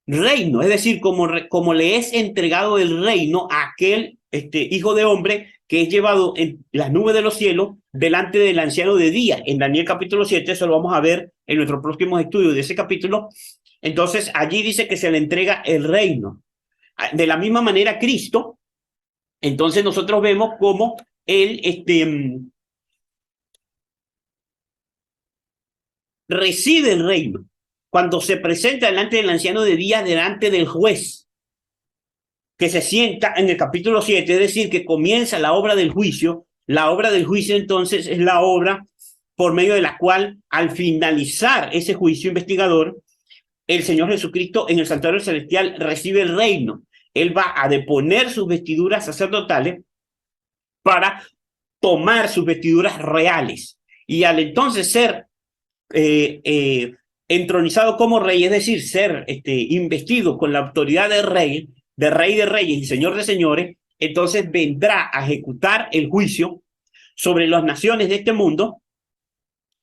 reino, es decir, como le es entregado el reino a aquel hijo de hombre que es llevado en las nubes de los cielos delante del anciano de día. En Daniel capítulo 7, eso lo vamos a ver en nuestros próximos estudios de ese capítulo. Entonces, allí dice que se le entrega el reino. De la misma manera, Cristo, entonces nosotros vemos cómo él recibe el reino cuando se presenta delante del anciano de día, delante del juez, que se sienta en el capítulo 7, es decir, que comienza la obra del juicio. La obra del juicio, entonces, es la obra por medio de la cual, al finalizar ese juicio investigador, el Señor Jesucristo en el santuario celestial recibe el reino. Él va a deponer sus vestiduras sacerdotales para tomar sus vestiduras reales. Y al entonces ser entronizado como rey, es decir, ser investido con la autoridad de rey de reyes y señor de señores, entonces vendrá a ejecutar el juicio sobre las naciones de este mundo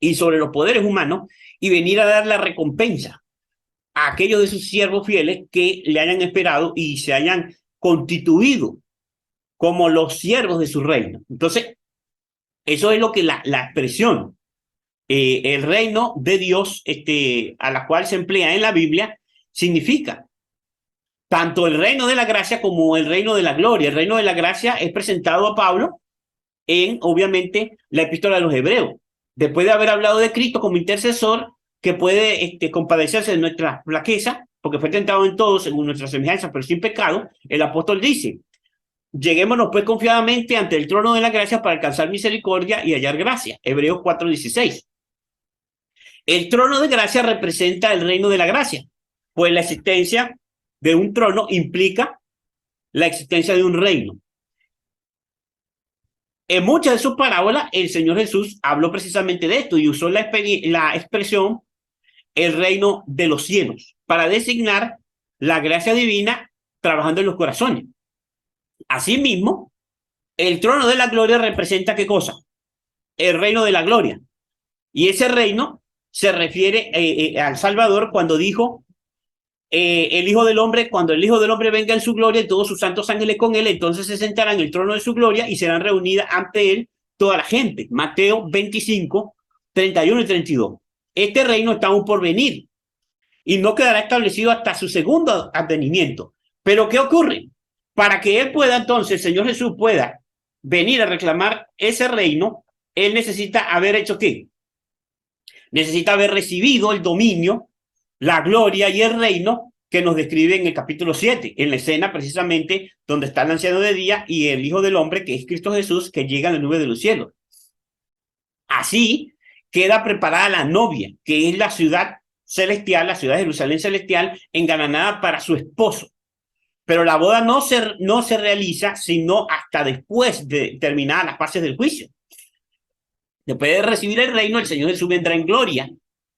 y sobre los poderes humanos y venir a dar la recompensa a aquellos de sus siervos fieles que le hayan esperado y se hayan constituido como los siervos de su reino. Entonces, eso es lo que la expresión el reino de Dios a la cual se emplea en la Biblia significa tanto el reino de la gracia como el reino de la gloria. El reino de la gracia es presentado a Pablo en, obviamente, la epístola de los Hebreos. Después de haber hablado de Cristo como intercesor que puede compadecerse de nuestra flaqueza, porque fue tentado en todo según nuestra semejanza, pero sin pecado, el apóstol dice: lleguémonos pues confiadamente ante el trono de la gracia para alcanzar misericordia y hallar gracia. Hebreos 4:16. El trono de gracia representa el reino de la gracia, pues la existencia de un trono implica la existencia de un reino. En muchas de sus parábolas, el Señor Jesús habló precisamente de esto y usó la expresión el reino de los cielos para designar la gracia divina trabajando en los corazones. Asimismo, el trono de la gloria representa ¿qué cosa? El reino de la gloria. Y ese reino se refiere al Salvador cuando dijo, el Hijo del Hombre, cuando el Hijo del Hombre venga en su gloria y todos sus santos ángeles con él, entonces se sentarán en el trono de su gloria y serán reunidas ante él toda la gente. Mateo 25, 31 y 32. Este reino está aún por venir y no quedará establecido hasta su segundo advenimiento. Pero ¿qué ocurre? Para que él pueda, entonces, el Señor Jesús pueda venir a reclamar ese reino, él necesita haber hecho ¿qué? Necesita haber recibido el dominio, la gloria y el reino que nos describe en el capítulo 7, en la escena precisamente donde está el anciano de día y el Hijo del Hombre, que es Cristo Jesús, que llega a la nube de los cielos. Así queda preparada la novia, que es la ciudad celestial, la ciudad de Jerusalén celestial, engalanada para su esposo. Pero la boda no se realiza sino hasta después de terminadas las fases del juicio. Después de recibir el reino, el Señor Jesús vendrá en gloria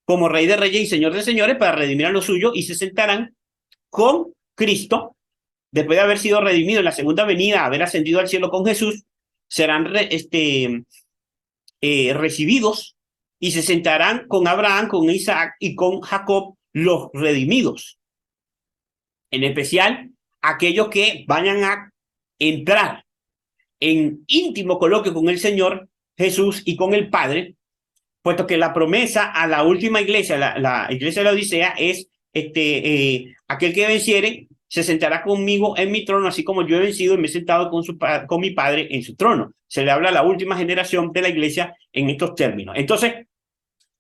como Rey de Reyes y Señor de Señores para redimir a los suyos y se sentarán con Cristo. Después de haber sido redimido en la segunda venida, haber ascendido al cielo con Jesús, serán recibidos y se sentarán con Abraham, con Isaac y con Jacob, los redimidos. En especial, aquellos que vayan a entrar en íntimo coloquio con el Señor Jesús y con el Padre, puesto que la promesa a la última iglesia, la iglesia de la Odisea, es aquel que venciere se sentará conmigo en mi trono, así como yo he vencido y me he sentado con mi Padre en su trono. Se le habla a la última generación de la iglesia en estos términos. Entonces,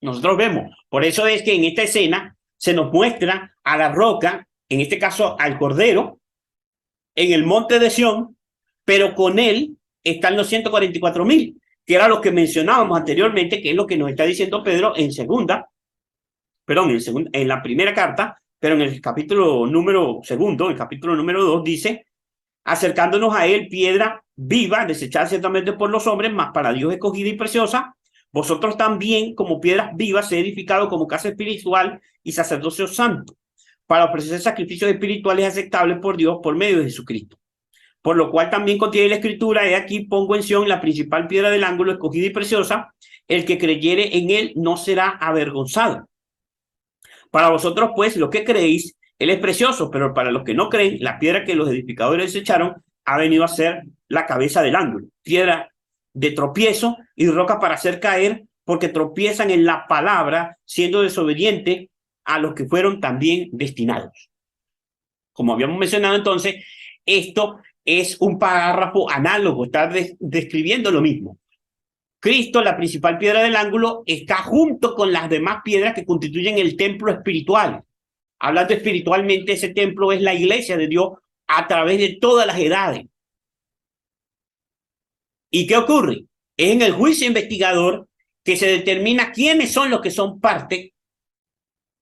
nosotros vemos, por eso es que en esta escena se nos muestra a la roca, en este caso al Cordero, en el monte de Sión, pero con él están los 144,000, que era lo que mencionábamos anteriormente, que es lo que nos está diciendo Pedro en la primera carta, pero en el capítulo número segundo, el capítulo número 2, dice, acercándonos a él, piedra viva, desechada ciertamente por los hombres, mas para Dios escogida y preciosa, vosotros también, como piedras vivas, se edificado como casa espiritual y sacerdocio santo, para ofrecer sacrificios espirituales aceptables por Dios por medio de Jesucristo. Por lo cual también contiene la escritura, he aquí pongo en Sión la principal piedra del ángulo, escogida y preciosa, el que creyere en él no será avergonzado. Para vosotros, pues, los que creéis, él es precioso, pero para los que no creen, la piedra que los edificadores desecharon ha venido a ser la cabeza del ángulo, piedra de tropiezo y roca para hacer caer, porque tropiezan en la palabra, siendo desobedientes a los que fueron también destinados. Como habíamos mencionado entonces, esto es un párrafo análogo, está describiendo lo mismo. Cristo, la principal piedra del ángulo, está junto con las demás piedras que constituyen el templo espiritual. Hablando espiritualmente, ese templo es la iglesia de Dios a través de todas las edades. ¿Y qué ocurre? Es en el juicio investigador que se determina quiénes son los que son parte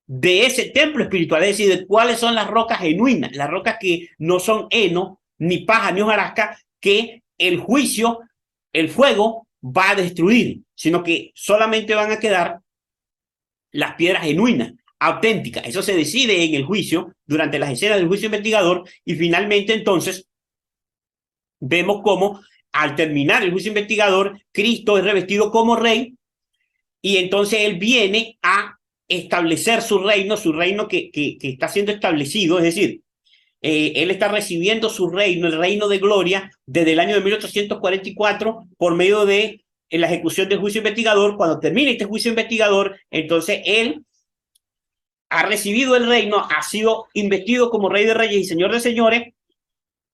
de ese templo espiritual, es decir, de cuáles son las rocas genuinas, las rocas que no son heno, ni paja, ni hojarasca, que el juicio, el fuego, va a destruir, sino que solamente van a quedar las piedras genuinas, auténticas. Eso se decide en el juicio, durante las escenas del juicio investigador, y finalmente entonces vemos cómo al terminar el juicio investigador, Cristo es revestido como rey, y entonces él viene a establecer su reino que está siendo establecido, es decir, él está recibiendo su reino, el reino de gloria, desde el año de 1844 por medio de la ejecución del juicio investigador. Cuando termine este juicio investigador, entonces él ha recibido el reino, ha sido investido como Rey de Reyes y Señor de Señores,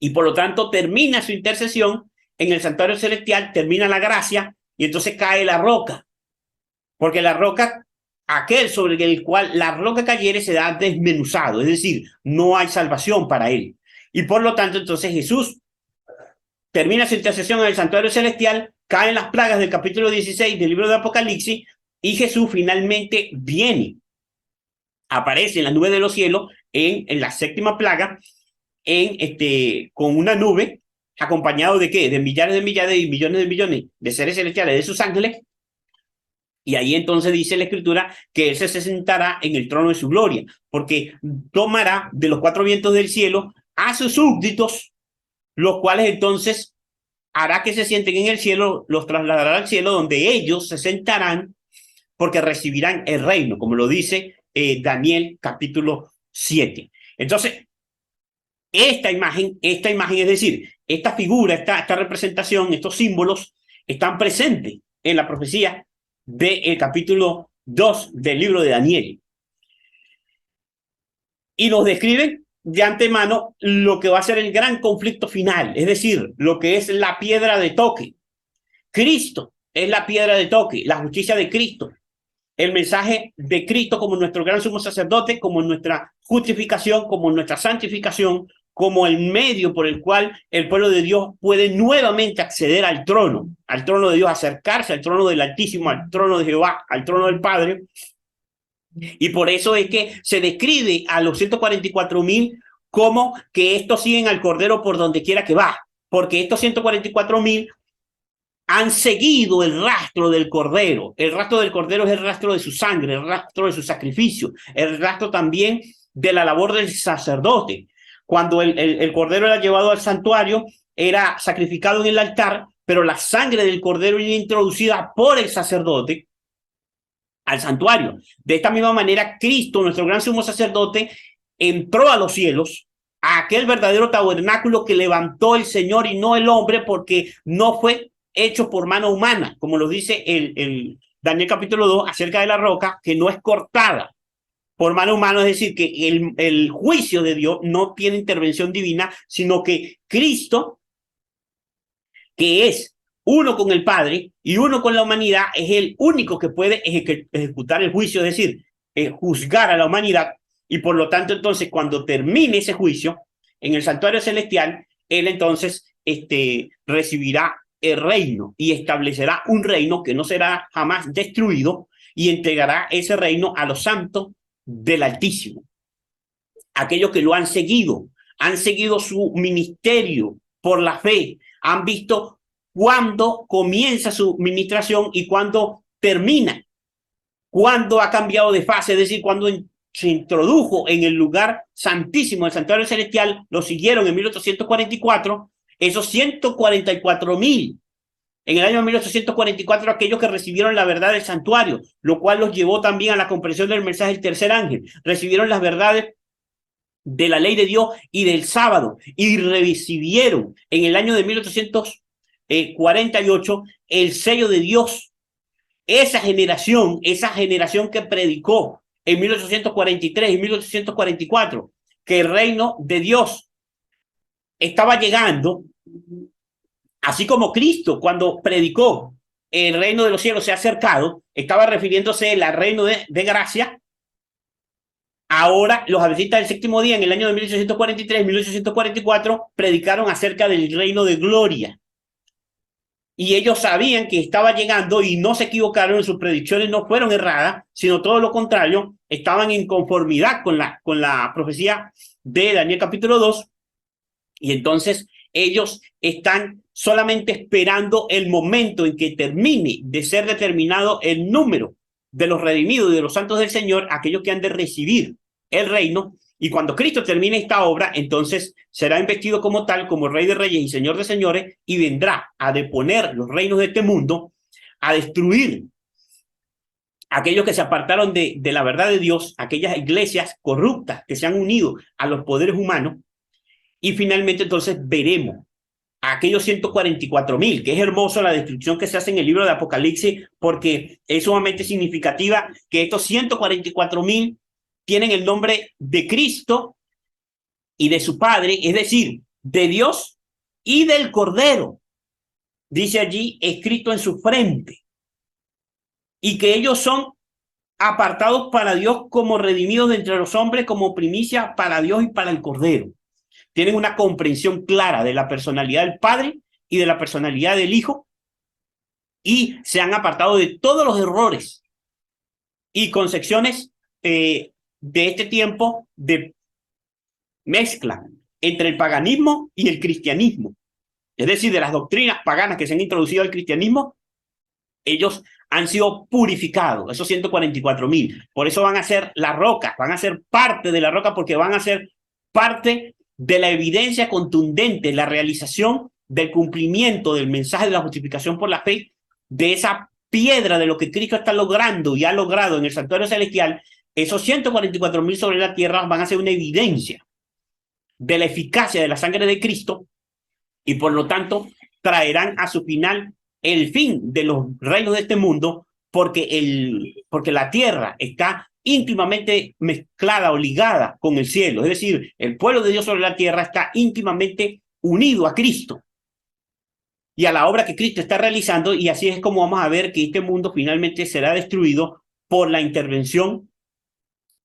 y por lo tanto termina su intercesión en el santuario celestial, termina la gracia, y entonces cae la roca, porque la roca, aquel sobre el cual la roca cayere, se da desmenuzado, es decir, no hay salvación para él. Y por lo tanto, entonces Jesús termina su intercesión en el santuario celestial, caen las plagas del capítulo 16 del libro de Apocalipsis, y Jesús finalmente viene, aparece en la nube de los cielos, en la séptima plaga, con una nube, acompañado de ¿qué? De millares y millones de millones de seres celestiales, de sus ángeles. Y ahí entonces dice la escritura que él se sentará en el trono de su gloria, porque tomará de los cuatro vientos del cielo a sus súbditos, los cuales entonces hará que se sienten en el cielo, los trasladará al cielo donde ellos se sentarán porque recibirán el reino, como lo dice Daniel capítulo 7. Entonces, esta imagen, es decir, esta figura, esta representación, estos símbolos están presentes en la profecía del capítulo 2 del libro de Daniel. Y nos describen de antemano lo que va a ser el gran conflicto final, es decir, lo que es la piedra de toque. Cristo es la piedra de toque, la justicia de Cristo, el mensaje de Cristo como nuestro gran sumo sacerdote, como nuestra justificación, como nuestra santificación, como el medio por el cual el pueblo de Dios puede nuevamente acceder al trono de Dios, acercarse al trono del Altísimo, al trono de Jehová, al trono del Padre. Y por eso es que se describe a los 144,000 como que estos siguen al Cordero por donde quiera que va, porque estos 144,000 han seguido el rastro del Cordero. El rastro del Cordero es el rastro de su sangre, el rastro de su sacrificio, el rastro también de la labor del sacerdote. Cuando el Cordero era llevado al santuario, era sacrificado en el altar, pero la sangre del Cordero era introducida por el sacerdote al santuario. De esta misma manera, Cristo, nuestro gran sumo sacerdote, entró a los cielos, a aquel verdadero tabernáculo que levantó el Señor y no el hombre, porque no fue hecho por mano humana, como lo dice el Daniel capítulo 2 acerca de la roca, que no es cortada por mano humana, es decir, que el juicio de Dios no tiene intervención divina, sino que Cristo, que es uno con el Padre y uno con la humanidad, es el único que puede ejecutar el juicio, es decir, juzgar a la humanidad, y por lo tanto entonces cuando termine ese juicio en el santuario celestial, él entonces recibirá el reino y establecerá un reino que no será jamás destruido y entregará ese reino a los santos del Altísimo, aquellos que lo han seguido su ministerio por la fe, han visto cuándo comienza su ministración y cuándo termina, cuándo ha cambiado de fase, es decir, cuándo se introdujo en el lugar santísimo, el santuario celestial, lo siguieron en 1844, esos 144,000. En el año 1844, aquellos que recibieron la verdad del santuario, lo cual los llevó también a la comprensión del mensaje del tercer ángel, recibieron las verdades de la ley de Dios y del sábado, y recibieron en el año de 1848 el sello de Dios. Esa generación que predicó en 1843 y 1844 que el reino de Dios estaba llegando, así como Cristo cuando predicó el reino de los cielos se ha acercado, estaba refiriéndose al reino de gracia. Ahora los adventistas del séptimo día en el año de 1843 y 1844 predicaron acerca del reino de gloria. Y ellos sabían que estaba llegando y no se equivocaron, en sus predicciones no fueron erradas, sino todo lo contrario, estaban en conformidad con la profecía de Daniel capítulo 2. Y entonces ellos están solamente esperando el momento en que termine de ser determinado el número de los redimidos y de los santos del Señor, aquellos que han de recibir el reino. Y cuando Cristo termine esta obra, entonces será investido como tal, como Rey de Reyes y Señor de Señores, y vendrá a deponer los reinos de este mundo, a destruir aquellos que se apartaron de la verdad de Dios, aquellas iglesias corruptas que se han unido a los poderes humanos, y finalmente entonces veremos a aquellos 144,000, que es hermoso la descripción que se hace en el libro de Apocalipsis, porque es sumamente significativa que estos 144,000 tienen el nombre de Cristo y de su Padre, es decir, de Dios y del Cordero. Dice allí, escrito en su frente, y que ellos son apartados para Dios como redimidos de entre los hombres, como primicia para Dios y para el Cordero. Tienen una comprensión clara de la personalidad del Padre y de la personalidad del Hijo, y se han apartado de todos los errores y concepciones de este tiempo de mezcla entre el paganismo y el cristianismo. Es decir, de las doctrinas paganas que se han introducido al cristianismo, ellos han sido purificados, esos 144,000. Por eso van a ser la roca, van a ser parte de la roca, porque van a ser parte de la evidencia contundente, la realización del cumplimiento del mensaje de la justificación por la fe, de esa piedra de lo que Cristo está logrando y ha logrado en el santuario celestial, esos 144,000 sobre la tierra van a ser una evidencia de la eficacia de la sangre de Cristo y por lo tanto traerán a su final el fin de los reinos de este mundo porque la tierra está íntimamente mezclada o ligada con el cielo. Es decir, el pueblo de Dios sobre la tierra está íntimamente unido a Cristo y a la obra que Cristo está realizando, y así es como vamos a ver que este mundo finalmente será destruido por la intervención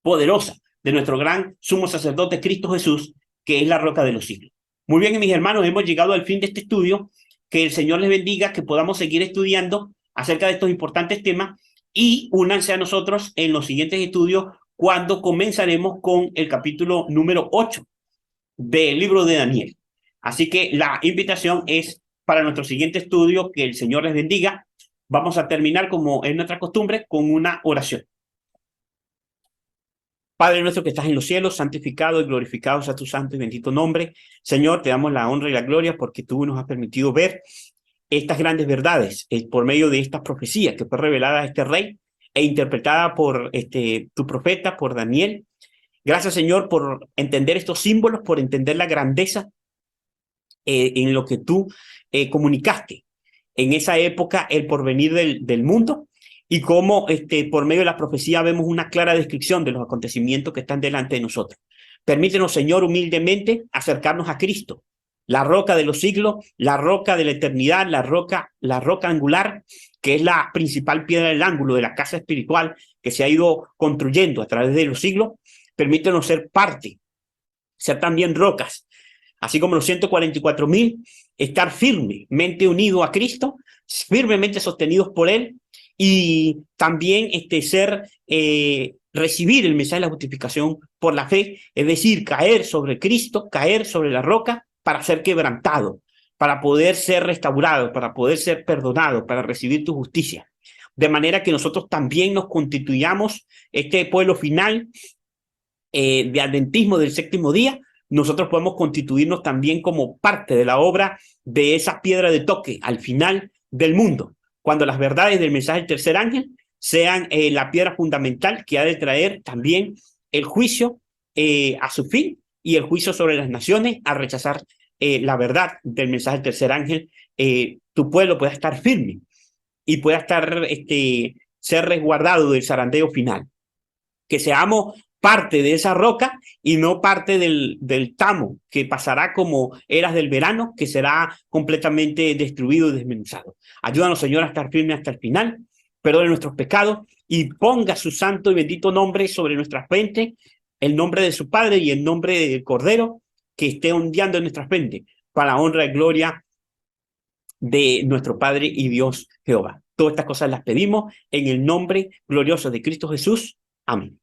poderosa de nuestro gran sumo sacerdote Cristo Jesús, que es la roca de los siglos. Muy bien, mis hermanos, hemos llegado al fin de este estudio. Que el Señor les bendiga, que podamos seguir estudiando acerca de estos importantes temas y únanse a nosotros en los siguientes estudios cuando comenzaremos con el capítulo número 8 del libro de Daniel. Así que la invitación es para nuestro siguiente estudio. Que el Señor les bendiga. Vamos a terminar, como es nuestra costumbre, con una oración. Padre nuestro que estás en los cielos, santificado y glorificado sea tu santo y bendito nombre. Señor, te damos la honra y la gloria porque tú nos has permitido ver estas grandes verdades por medio de estas profecías que fue revelada a este rey e interpretada por tu profeta, por Daniel. Gracias, Señor, por entender estos símbolos, por entender la grandeza en lo que tú comunicaste en esa época, el porvenir del mundo, y cómo por medio de la profecía vemos una clara descripción de los acontecimientos que están delante de nosotros. Permítenos, Señor, humildemente acercarnos a Cristo, la roca de los siglos, la roca de la eternidad, la roca angular, que es la principal piedra del ángulo de la casa espiritual que se ha ido construyendo a través de los siglos. Permítenos ser parte, ser también rocas, así como los 144,000, estar firmemente unidos a Cristo, firmemente sostenidos por Él, y también recibir el mensaje de la justificación por la fe, es decir, caer sobre Cristo, caer sobre la roca para ser quebrantado, para poder ser restaurado, para poder ser perdonado, para recibir tu justicia. De manera que nosotros también nos constituyamos este pueblo final de adventismo del séptimo día. Nosotros podemos constituirnos también como parte de la obra de esa piedra de toque al final del mundo, cuando las verdades del mensaje del tercer ángel sean la piedra fundamental que ha de traer también el juicio a su fin y el juicio sobre las naciones al rechazar la verdad del mensaje del tercer ángel. Tu pueblo pueda estar firme y pueda estar ser resguardado del zarandeo final. Que seamos parte de esa roca y no parte del tamo que pasará como eras del verano, que será completamente destruido y desmenuzado. Ayúdanos, Señor, a estar firmes hasta el final. Perdone nuestros pecados y ponga su santo y bendito nombre sobre nuestras frentes, el nombre de su Padre y el nombre del Cordero, que esté ondeando en nuestras frentes para la honra y gloria de nuestro Padre y Dios Jehová. Todas estas cosas las pedimos en el nombre glorioso de Cristo Jesús. Amén.